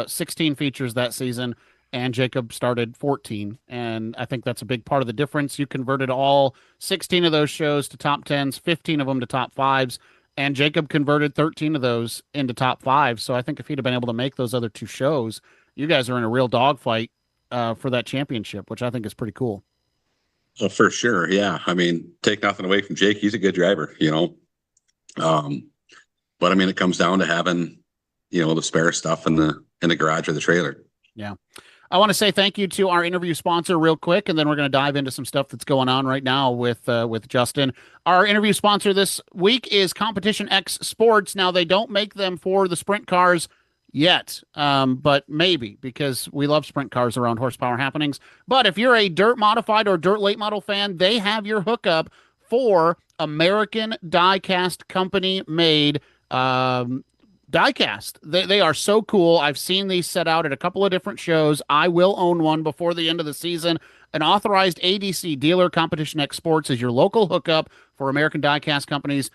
16 features that season, and Jacob started 14. And I think that's a big part of the difference. You converted all 16 of those shows to top 10s, 15 of them to top 5s. And Jacob converted 13 of those into top 5. So I think if he'd have been able to make those other 2 shows, you guys are in a real dogfight for that championship, which I think is pretty cool. Oh, for sure. Yeah. Take nothing away from Jake. He's a good driver, But it comes down to having, the spare stuff in the garage or the trailer. Yeah. I want to say thank you to our interview sponsor real quick, and then we're going to dive into some stuff that's going on right now with Justin. Our interview sponsor this week is Competition X Sports. Now, they don't make them for the sprint cars yet, but maybe, because we love sprint cars around Horsepower Happenings. But if you're a dirt modified or dirt late model fan, they have your hookup for American die-cast company made diecast. They are so cool. I've seen these set out at a couple of different shows. I will own one before the end of the season. An authorized ADC dealer, Competition X Sports, is your local hookup for American diecast companies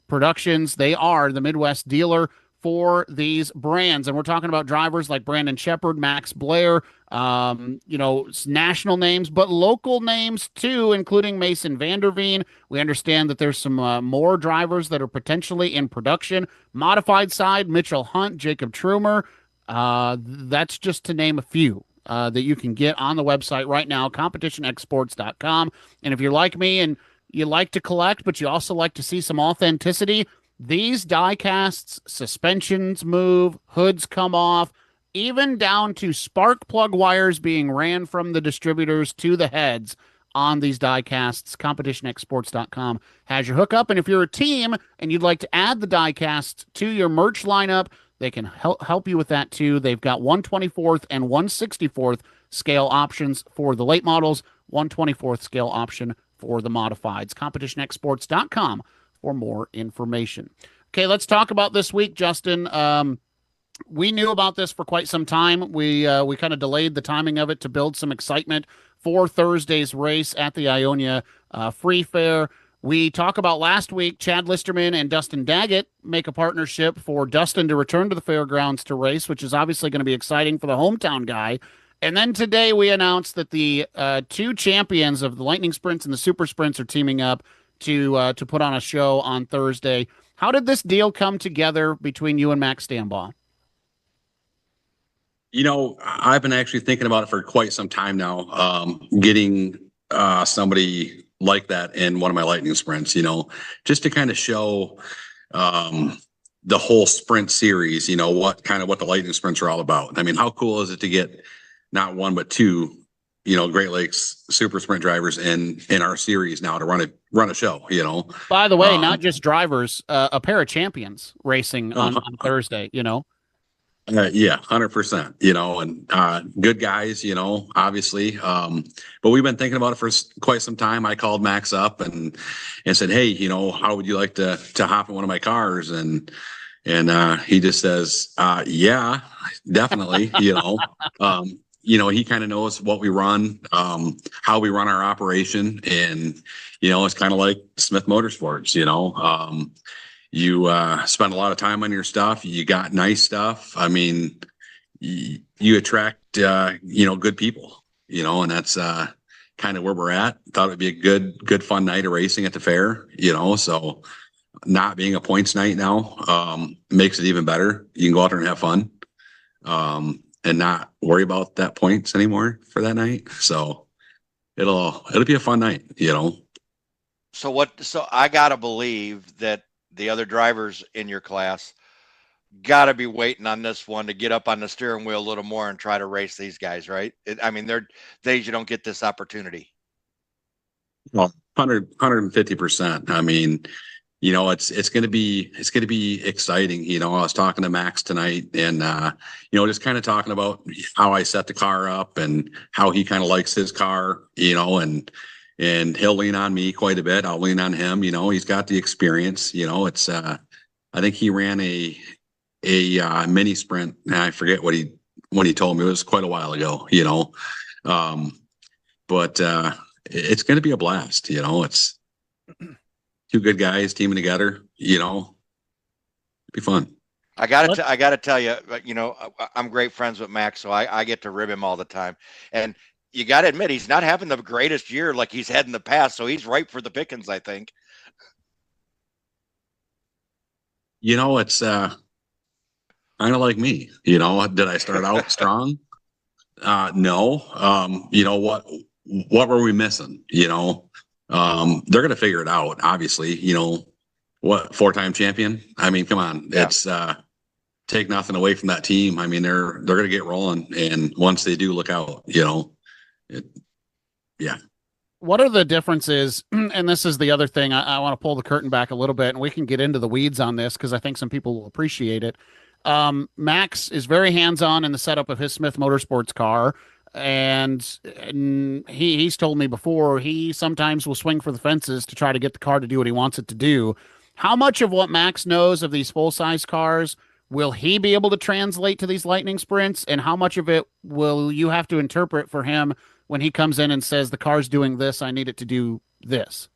productions. They are the Midwest dealer for these brands, and we're talking about drivers like Brandon Shepard, Max Blair, national names, but local names too, including Mason Vanderveen. We understand that there's some more drivers that are potentially in production. Modified side, Mitchell Hunt, Jacob Trumer, That's just to name a few that you can get on the website right now, competitionexports.com. And if you're like me and you like to collect, but you also like to see some authenticity, these die casts, suspensions move, hoods come off, even down to spark plug wires being ran from the distributors to the heads on these die casts. Competitionexports.com has your hookup. And if you're a team and you'd like to add the die casts to your merch lineup, they can help you with that too. They've got 1/24th and 1/64th scale options for the late models, 1/24th scale option for the modifieds. Competitionexports.com for more information. Okay, let's talk about this week, Justin. We knew about this for quite some time. We kind of delayed the timing of it to build some excitement for Thursday's race at the Ionia Free Fair. We talk about last week, Chad Listerman and Dustin Daggett make a partnership for Dustin to return to the fairgrounds to race, which is obviously going to be exciting for the hometown guy. And then today we announced that the two champions of the Lightning Sprints and the Super Sprints are teaming up to put on a show on Thursday. How did this deal come together between you and Max Stambaugh? You know, I've been actually thinking about it for quite some time now, getting somebody like that in one of my Lightning Sprints, just to kind of show the whole sprint series, what the Lightning Sprints are all about. I mean, how cool is it to get not one, but two, Great Lakes Super Sprint drivers in our series now to run a show, By the way, not just drivers, a pair of champions racing on Thursday, Yeah, 100%, and good guys, obviously. But we've been thinking about it for quite some time. I called Max up and said, hey, how would you like to hop in one of my cars? And he just says, yeah, definitely, he kind of knows what we run, how we run our operation. And, it's kind of like Smith Motorsports, you spend a lot of time on your stuff. You got nice stuff. I mean, you attract, good people, and that's kind of where we're at. Thought it'd be a good, fun night of racing at the fair, so not being a points night now makes it even better. You can go out there and have fun and not worry about that points anymore for that night. So it'll be a fun night, So I got to believe that the other drivers in your class got to be waiting on this one to get up on the steering wheel a little more and try to race these guys, right? They're days you don't get this opportunity. Well, 150%. I mean, it's going to be exciting. I was talking to Max tonight and, just kind of talking about how I set the car up and how he kind of likes his car, and he'll lean on me quite a bit. I'll lean on him. He's got the experience. It's I think he ran a mini sprint. I forget when he told me. It was quite a while ago. But it's going to be a blast. It's two good guys teaming together. It'd be fun. I gotta tell you, I'm great friends with Max, so I get to rib him all the time. And you got to admit, he's not having the greatest year like he's had in the past, so he's ripe for the pickings, I think. It's kind of like me. Did I start out strong? No. What were we missing? They're going to figure it out, obviously. What, 4-time champion? I mean, come on. Yeah. It's take nothing away from that team. I mean, they're going to get rolling, and once they do, look out, yeah. What are the differences? And this is the other thing. I want to pull the curtain back a little bit, and we can get into the weeds on this because I think some people will appreciate it. Max is very hands-on in the setup of his Smith Motorsports car, and he's told me before he sometimes will swing for the fences to try to get the car to do what he wants it to do. How much of what Max knows of these full-size cars will he be able to translate to these Lightning Sprints, and how much of it will you have to interpret for him when he comes in and says the car's doing this, I need it to do this?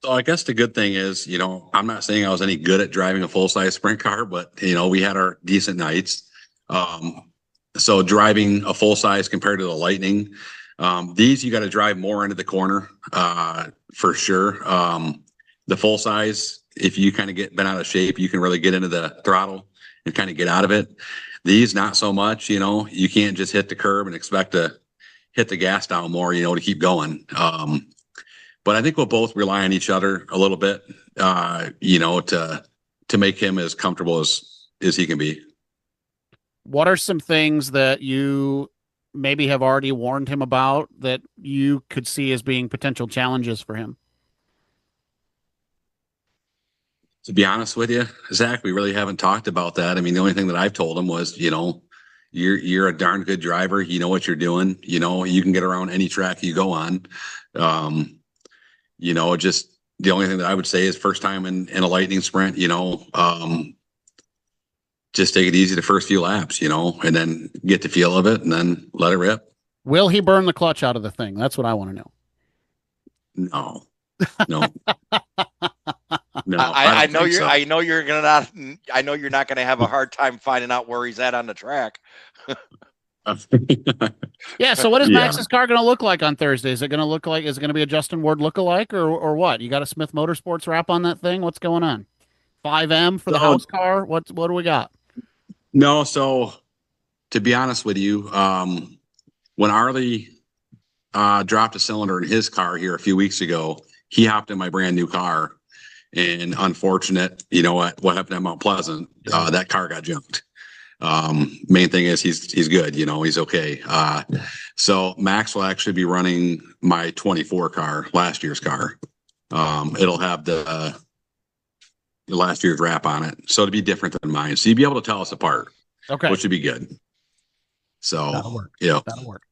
So I guess the good thing is, I'm not saying I was any good at driving a full-size sprint car, but, we had our decent nights. So driving a full-size compared to the Lightning, these you got to drive more into the corner for sure. The full-size, if you kind of been out of shape, you can really get into the throttle and kind of get out of it. These, not so much, you can't just hit the curb and expect to hit the gas down more, to keep going. But I think we'll both rely on each other a little bit, to make him as comfortable as he can be. What are some things that you maybe have already warned him about that you could see as being potential challenges for him? To be honest with you, Zach, we really haven't talked about that. I mean, the only thing that I've told him was, you're a darn good driver. You know what you're doing. You can get around any track you go on. Just the only thing that I would say is first time in a lightning sprint, just take it easy the first few laps, and then get the feel of it and then let it rip. Will he burn the clutch out of the thing? That's what I want to know. No. No, I know you're. So. I know you're not going to have a hard time finding out where he's at on the track. Yeah. So what is Max's car going to look like on Thursday? Is it going to look like? Is it going to be a Justin Ward lookalike or what? You got a Smith Motorsports wrap on that thing? What's going on? 5M for the house car. What do we got? No. So to be honest with you, when Arlie dropped a cylinder in his car here a few weeks ago, he hopped in my brand new car. And unfortunate, what happened at Mount Pleasant, that car got junked. Main thing is he's good, he's okay. So Max will actually be running my 24 car, last year's car. It'll have the last year's wrap on it. So it'll be different than mine. So you'll be able to tell us apart. Okay. Which would be good. So that'll work. Yeah. That'll work.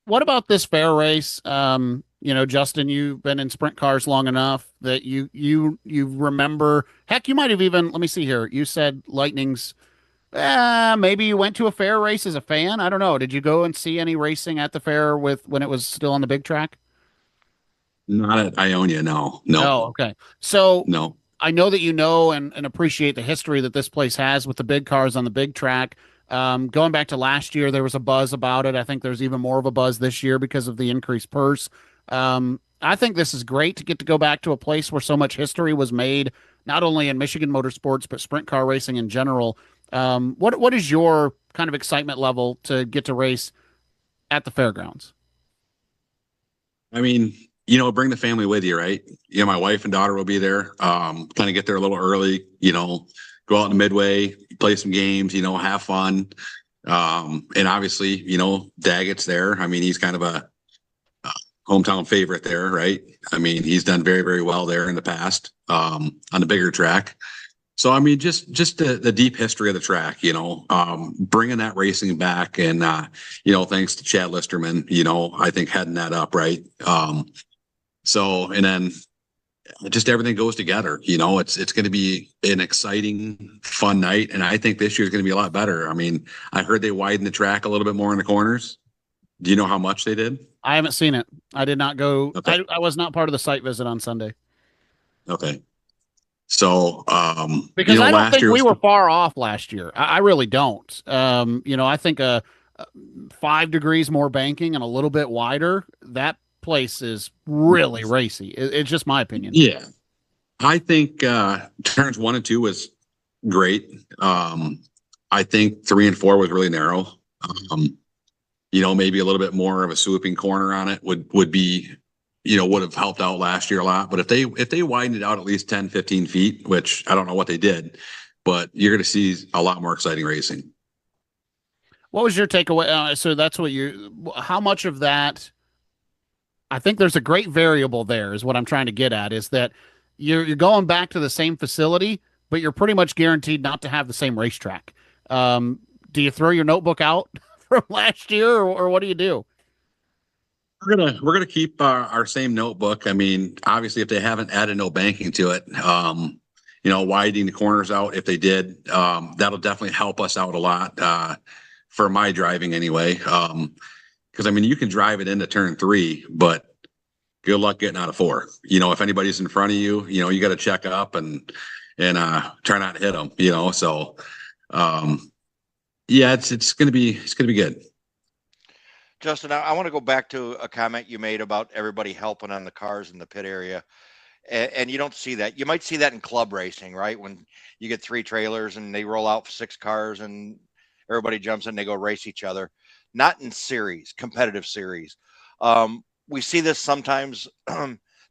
What about this fair race? Justin, you've been in sprint cars long enough that you remember. Heck, you might have even. Let me see here. You said Lightning's. Maybe you went to a fair race as a fan. I don't know. Did you go and see any racing at the fair when it was still on the big track? Not at Ionia. No. Oh, okay. So no. I know that you know and appreciate the history that this place has with the big cars on the big track. Going back to last year, there was a buzz about it. I think there's even more of a buzz this year because of the increased purse. I think this is great to get to go back to a place where so much history was made, not only in Michigan motorsports, but sprint car racing in general. What is your kind of excitement level to get to race at the fairgrounds? I mean, bring the family with you, right? My wife and daughter will be there. Kind of get there a little early, go out in the midway, play some games, have fun. And obviously, Daggett's there. I mean, he's kind of a hometown favorite there, right? I mean, he's done very, very well there in the past, on the bigger track. So, I mean, just the deep history of the track, bringing that racing back and, thanks to Chad Listerman, I think heading that up, right? And then just everything goes together, it's going to be an exciting, fun night. And I think this year is going to be a lot better. I mean, I heard they widened the track a little bit more in the corners. Do you know how much they did? I haven't seen it. I did not go. Okay. I was not part of the site visit on Sunday. Okay. So, because I don't think we were far off last year. I really don't. I think 5 degrees more banking and a little bit wider, that place is really racy. It's just my opinion. Yeah. I think turns 1 and 2 was great. I think 3 and 4 was really narrow. Maybe a little bit more of a swooping corner on it would be, would have helped out last year a lot. But if they widened it out at least 10, 15 feet, which I don't know what they did, but you're going to see a lot more exciting racing. What was your takeaway? So that's how much of that? I think there's a great variable there is what I'm trying to get at, is that you're going back to the same facility, but you're pretty much guaranteed not to have the same racetrack. Do you throw your notebook out from last year or what do you do? We're gonna keep our same notebook. I mean, obviously, if they haven't added no banking to it, widening the corners out. If they did, that'll definitely help us out a lot for my driving anyway. Because I mean, you can drive it into turn 3, but good luck getting out of 4. If anybody's in front of you, you got to check up and try not to hit them. So yeah, it's gonna be good. Justin, I want to go back to a comment you made about everybody helping on the cars in the pit area. and you don't see that. You might see that in club racing, right? When you get 3 trailers and they roll out 6 cars and everybody jumps in, they go race each other. Not in series, competitive series. We see this sometimes,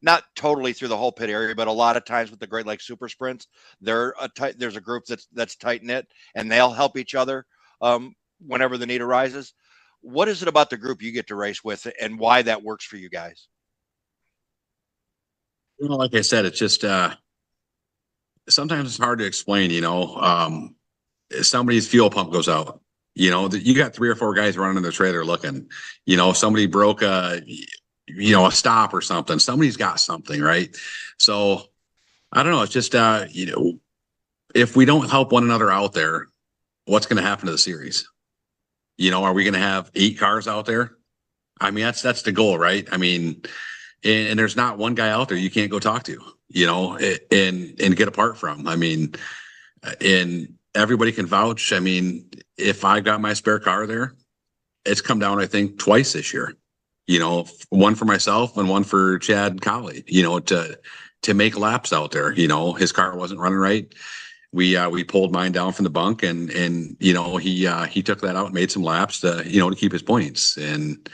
not totally through the whole pit area, but a lot of times with the Great Lakes Super Sprints, there's a group that's tight knit, and they'll help each other whenever the need arises. What is it about the group you get to race with, and why that works for you guys? Like I said, it's just sometimes it's hard to explain. Somebody's fuel pump goes out. You got 3 or 4 guys running the trailer looking. Somebody broke a stop or something. Somebody's got something, right? So I don't know. It's just if we don't help one another out there, what's going to happen to the series? Are we going to have 8 cars out there? I mean, that's the goal, right? I mean, and there's not one guy out there you can't go talk to, and get apart from. I mean, and everybody can vouch. I mean, if I got my spare car there, it's come down, I think, twice this year. One for myself and one for Chad Colley, to make laps out there. His car wasn't running right. We pulled mine down from the bunk, and he took that out and made some laps to keep his points. And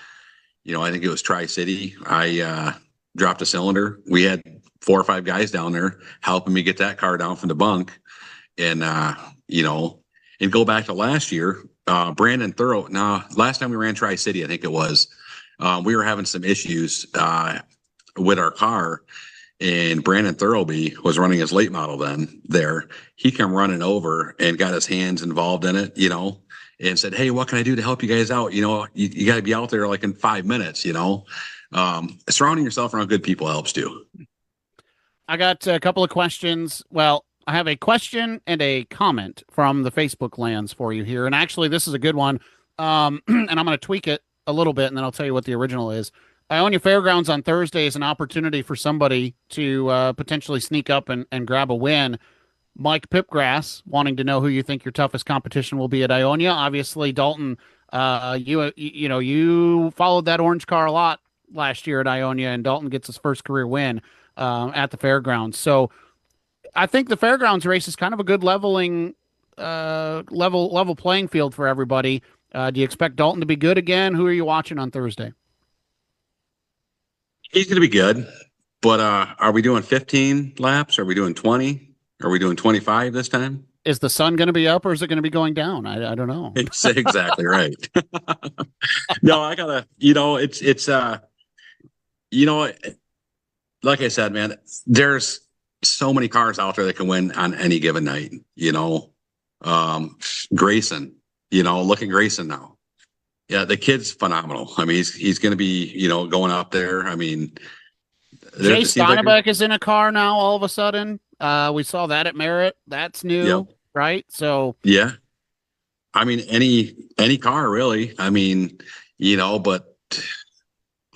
I think it was Tri-City. I dropped a cylinder. We had 4 or 5 guys down there helping me get that car down from the bunk. And and go back to last year, Brandon Thorough. Now, last time we ran Tri-City, I think it was, we were having some issues with our car. And Brandon Thurlby was running his late model then there. He come running over and got his hands involved in it, and said, "Hey, what can I do to help you guys out? You got to be out there like in 5 minutes, surrounding yourself around good people helps too." I got a couple of questions. Well, I have a question and a comment from the Facebook lands for you here. And actually, this is a good one. And I'm going to tweak it a little bit, and then I'll tell you what the original is. Ionia Fairgrounds on Thursday is an opportunity for somebody to potentially sneak up and grab a win. Mike Pipgrass wanting to know who you think your toughest competition will be at Ionia. Obviously, Dalton, you followed that orange car a lot last year at Ionia, and Dalton gets his first career win at the fairgrounds. So I think the fairgrounds race is kind of a good level playing field for everybody. Do you expect Dalton to be good again? Who are you watching on Thursday? He's going to be good, but are we doing 15 laps? Are we doing 20? Are we doing 25 this time? Is the sun going to be up, or is it going to be going down? I don't know. Exactly right. No, I gotta, like I said, man, there's so many cars out there that can win on any given night. Grayson, look at Grayson now. Yeah, the kid's phenomenal. I mean, he's going to be, going up there. I mean, Jay Steinebeck is in a car now. All of a sudden, we saw that at Merritt. That's new, right? So yeah, I mean, any car really. I mean, but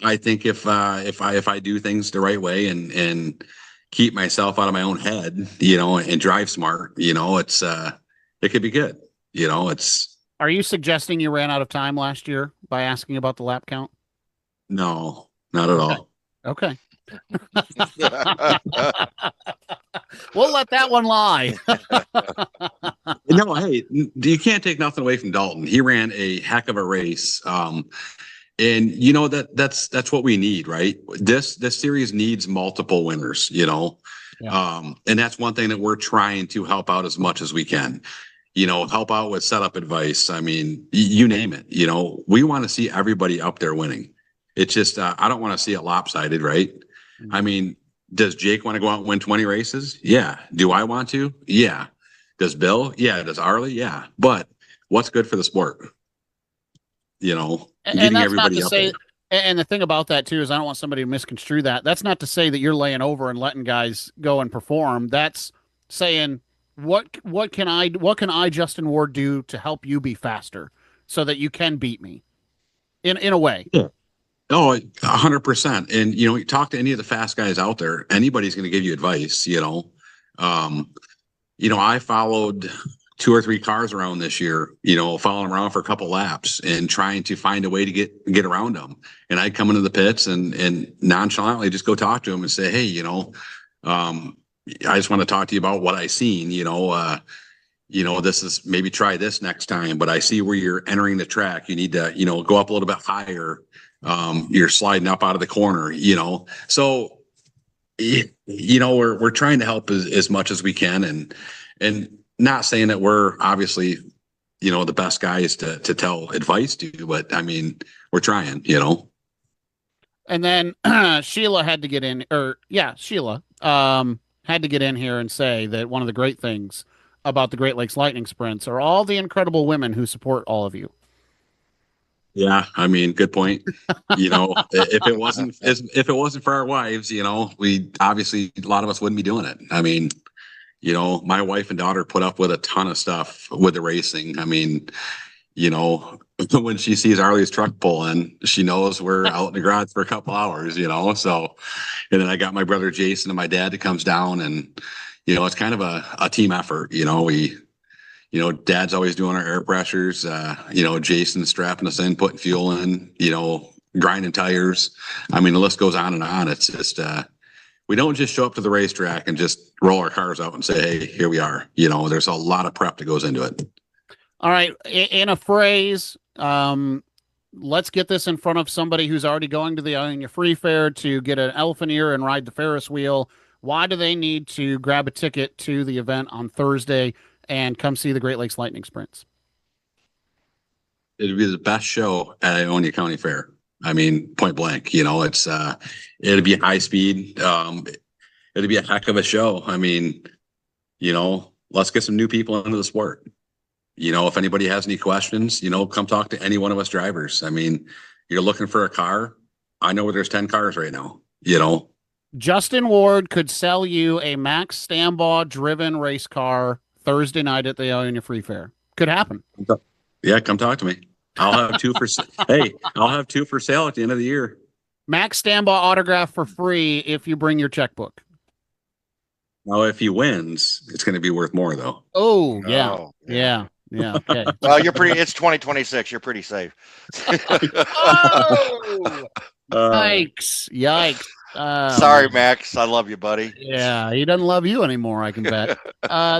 I think if I do things the right way and keep myself out of my own head, and drive smart, it could be good. Are you suggesting you ran out of time last year by asking about the lap count? No, not at all. Okay. We'll let that one lie. No, hey, you can't take nothing away from Dalton. He ran a heck of a race. And that's what we need, right? This series needs multiple winners, and that's one thing that we're trying to help out as much as we can. Help out with setup advice. I mean, you name it. We want to see everybody up there winning. It's just, I don't want to see it lopsided, right? Mm-hmm. I mean, does Jake want to go out and win 20 races? Yeah. Do I want to? Yeah. Does Bill? Yeah. Does Arlie? Yeah. But what's good for the sport? Getting everybody up there. And the thing about that too is I don't want somebody to misconstrue that. That's not to say that you're laying over and letting guys go and perform. That's saying, what can I, Justin Ward, do to help you be faster so that you can beat me in a way? Yeah. Oh, 100%. And, you talk to any of the fast guys out there, anybody's going to give you advice, I followed 2 or 3 cars around this year, following them around for a couple laps and trying to find a way to get around them. And I'd come into the pits and nonchalantly just go talk to them and say, hey, I just want to talk to you about what I seen, this is maybe try this next time, but I see where you're entering the track. You need to, go up a little bit higher. You're sliding up out of the corner, so, we're trying to help as much as we can and not saying that we're obviously, the best guys to tell advice to, but I mean, we're trying, And then Sheila had to get in, Sheila had to get in here and say that one of the great things about the Great Lakes Lightning Sprints are all the incredible women who support all of you. Yeah, I mean, good point. If it wasn't for our wives, we obviously a lot of us wouldn't be doing it. I mean, my wife and daughter put up with a ton of stuff with the racing. I mean, when she sees Arlie's truck pulling, she knows we're out in the garage for a couple hours, so, and then I got my brother Jason and my dad that comes down and, it's kind of a team effort. Dad's always doing our air pressures, Jason's strapping us in, putting fuel in, grinding tires. I mean, the list goes on and on. It's just, we don't just show up to the racetrack and just roll our cars out and say, hey, here we are. There's a lot of prep that goes into it. All right. In a phrase, let's get this in front of somebody who's already going to the Ionia Free Fair to get an elephant ear and ride the Ferris wheel. Why do they need to grab a ticket to the event on Thursday and come see the Great Lakes Lightning Sprints? It'd be the best show at Ionia County Fair. I mean, point blank, it's, it'd be high speed. It'd be a heck of a show. I mean, let's get some new people into the sport. If anybody has any questions, come talk to any one of us drivers. I mean, you're looking for a car. I know where there's 10 cars right now, Justin Ward could sell you a Max Stambaugh driven race car Thursday night at the Ionia Free Fair. Could happen. Yeah, come talk to me. I'll have two for I'll have two for sale at the end of the year. Max Stambaugh autograph for free if you bring your checkbook. Now, if he wins, it's going to be worth more, though. Oh, yeah. Oh, yeah. Yeah. Okay. Well, it's 2026. You're pretty safe. Oh! Yikes. Sorry, Max. I love you, buddy. Yeah, he doesn't love you anymore, I can bet.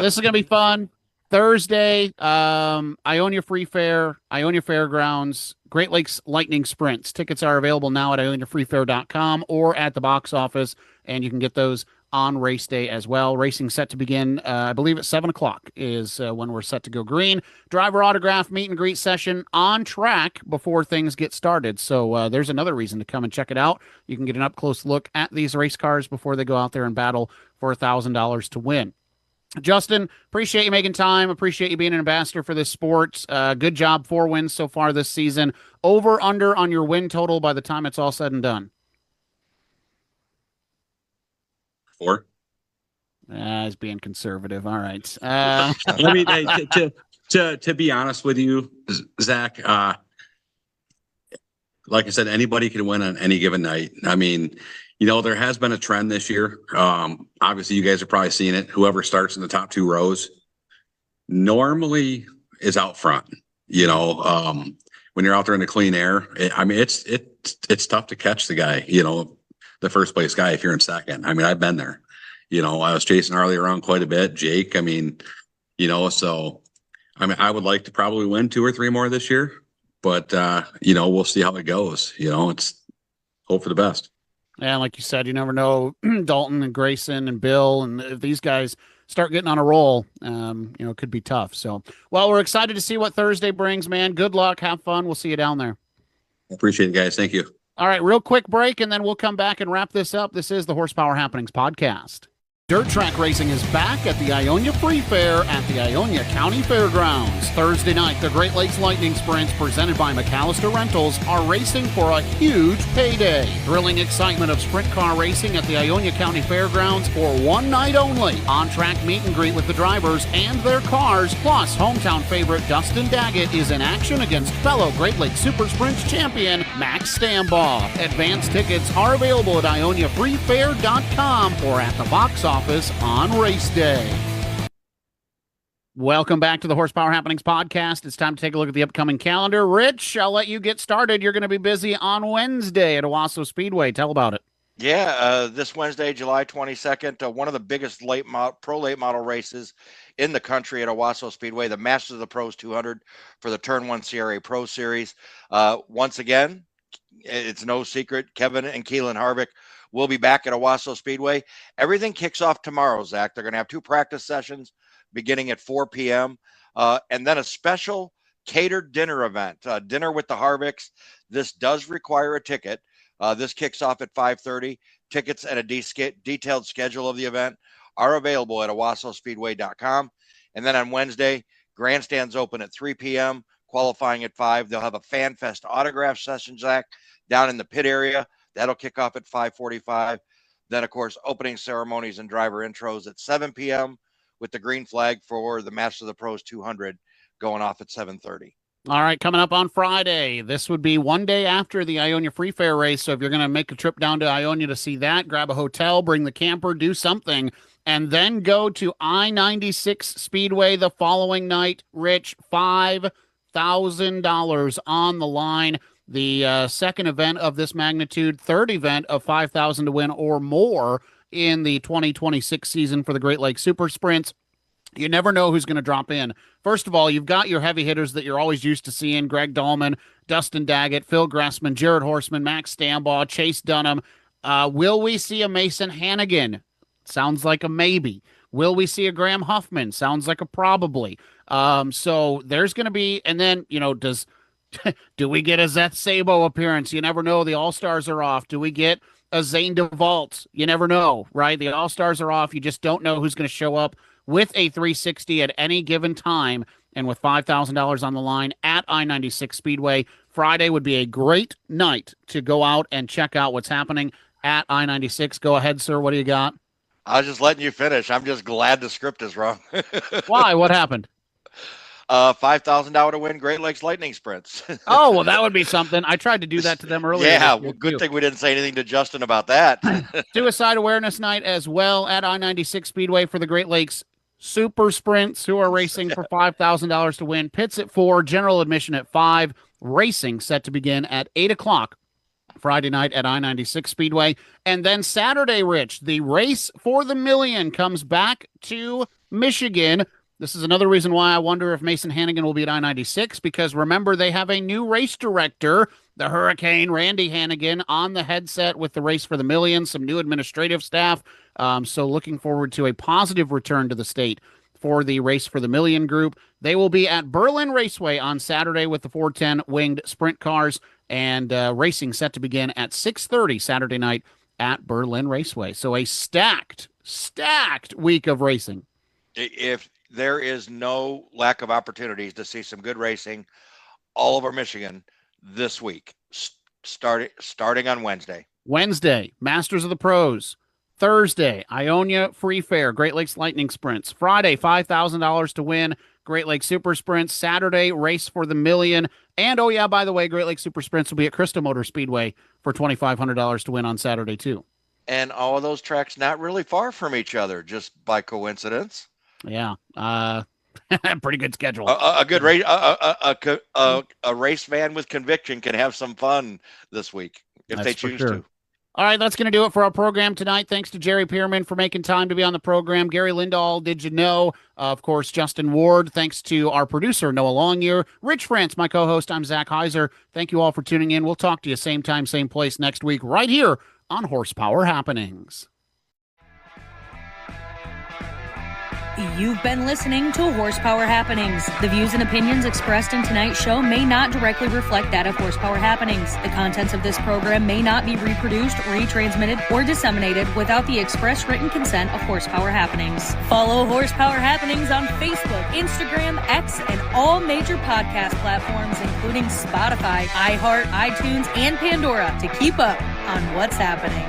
This is going to be fun. Thursday, Ionia Free Fair, Ionia Fairgrounds, Great Lakes Lightning Sprints. Tickets are available now at ioniafreefair.com or at the box office, and you can get those on race day as well. Racing set to begin, I believe at 7 o'clock is when we're set to go green. Driver autograph meet and greet session on track before things get started. So there's another reason to come and check it out. You can get an up-close look at these race cars before they go out there and battle for $1,000 to win. Justin, appreciate you making time. Appreciate you being an ambassador for this sport. Good job. 4 wins so far this season. Over, under on your win total by the time it's all said and done. 4. He's being conservative. All right. I mean, to be honest with you, Zach, like I said, anybody can win on any given night. I mean, there has been a trend this year. Obviously, you guys are probably seeing it. Whoever starts in the top 2 rows normally is out front. When you're out there in the clean air, it's tough to catch the guy. The first place guy if you're in second. I mean, I've been there. I was chasing Harley around quite a bit. Jake, I mean, so I would like to probably win 2 or 3 more this year, but we'll see how it goes. It's hope for the best. Yeah, like you said, you never know. Dalton and Grayson and Bill, and if these guys start getting on a roll, it could be tough. So, well, we're excited to see what Thursday brings, man. Good luck. Have fun. We'll see you down there. Appreciate it, guys. Thank you. All right, real quick break, and then we'll come back and wrap this up. This is the Horsepower Happenings podcast. Dirt track racing is back at the Ionia Free Fair at the Ionia County Fairgrounds. Thursday night, the Great Lakes Lightning Sprints, presented by McAllister Rentals, are racing for a huge payday. Thrilling excitement of sprint car racing at the Ionia County Fairgrounds for one night only. On-track meet and greet with the drivers and their cars, plus hometown favorite Dustin Daggett is in action against fellow Great Lakes Super Sprints champion Max Stambaugh. Advance tickets are available at ioniafreefair.com or at the box office on race day. Welcome back to the Horsepower Happenings podcast. It's time to take a look at the upcoming calendar. Rich, I'll let you get started. You're going to be busy on Wednesday at Owasso Speedway. Tell about it. Yeah, this Wednesday, July 22nd, one of the biggest pro late model races in the country at Owasso Speedway, the Masters of the Pros 200 for the Turn 1 CRA Pro Series. Once again, it's no secret, Kevin and Keelan Harvick will be back at Owasso Speedway. Everything kicks off tomorrow, Zach. They're going to have 2 practice sessions beginning at 4 p.m. And then a special catered dinner event, dinner with the Harvicks. This does require a ticket. This kicks off at 5:30. Tickets and a detailed schedule of the event are available at owassospeedway.com. And then on Wednesday, grandstands open at 3 p.m., qualifying at 5. They'll have a Fan Fest autograph session, Zach, down in the pit area. That'll kick off at 5:45. Then, of course, opening ceremonies and driver intros at 7 p.m. with the green flag for the Masters of the Pros 200 going off at 7:30. All right, coming up on Friday. This would be one day after the Ionia Fair Race. So if you're going to make a trip down to Ionia to see that, grab a hotel, bring the camper, do something, and then go to I-96 Speedway the following night. Rich, $5,000 on the line. The second event of this magnitude, third event of $5,000 to win or more in the 2026 season for the Great Lakes Super Sprints. You never know who's going to drop in. First of all, you've got your heavy hitters that you're always used to seeing: Greg Dahlman, Dustin Daggett, Phil Gressman, Jared Horseman, Max Stambaugh, Chase Dunham. Will we see a Mason Hannigan? Sounds like a maybe. Will we see a Graham Huffman? Sounds like a probably. So there's going to be, and then, do we get a Zeth Sabo appearance? You never know. The All-Stars are off. Do we get a Zane DeVault? You never know, right? The All-Stars are off. You just don't know who's going to show up with a 360 at any given time, and with $5,000 on the line at I-96 Speedway. Friday would be a great night to go out and check out what's happening at I-96. Go ahead, sir. What do you got? I was just letting you finish. I'm just glad the script is wrong. Why? What happened? $5,000 to win Great Lakes Lightning Sprints. Oh, well, that would be something. I tried to do that to them earlier. Yeah, well, good thing we didn't say anything to Justin about that. Suicide Awareness Night as well at I-96 Speedway for the Great Lakes Super Sprints, who are racing for $5,000 to win. Pits at 4, general admission at 5, racing set to begin at 8 o'clock Friday night at I-96 Speedway. And then Saturday, Rich, the race for the million comes back to Michigan. This is another reason why I wonder if Mason Hannigan will be at I-96, because remember, they have a new race director, the Hurricane, Randy Hannigan, on the headset with the race for the million, some new administrative staff. So looking forward to a positive return to the state for the race for the million group. They will be at Berlin Raceway on Saturday with the 410 winged sprint cars, and racing set to begin at 6:30 Saturday night at Berlin Raceway. So a stacked week of racing. If there is no lack of opportunities to see some good racing all over Michigan this week, starting on Wednesday. Wednesday, Masters of the Pros. Thursday, Ionia Fair, Great Lakes Lightning Sprints. Friday, $5,000 to win, Great Lakes Super Sprints. Saturday, race for the million. And, oh yeah, by the way, Great Lakes Super Sprints will be at Crystal Motor Speedway for $2,500 to win on Saturday, too. And all of those tracks not really far from each other, just by coincidence. Yeah. Pretty good schedule. A good race. A race fan with conviction can have some fun this week if they choose to. All right, that's going to do it for our program tonight. Thanks to Jerry Pierman for making time to be on the program. Gary Lindahl, did you know? Of course, Justin Ward. Thanks to our producer, Noah Longyear. Rich France, my co-host. I'm Zach Heiser. Thank you all for tuning in. We'll talk to you same time, same place next week, right here on Horsepower Happenings. You've been listening to Horsepower Happenings. The views and opinions expressed in tonight's show may not directly reflect that of Horsepower Happenings. The contents of this program may not be reproduced, retransmitted, or disseminated without the express written consent of Horsepower Happenings. Follow Horsepower Happenings on Facebook, Instagram, X, and all major podcast platforms, including Spotify, iHeart, iTunes, and Pandora, to keep up on what's happening.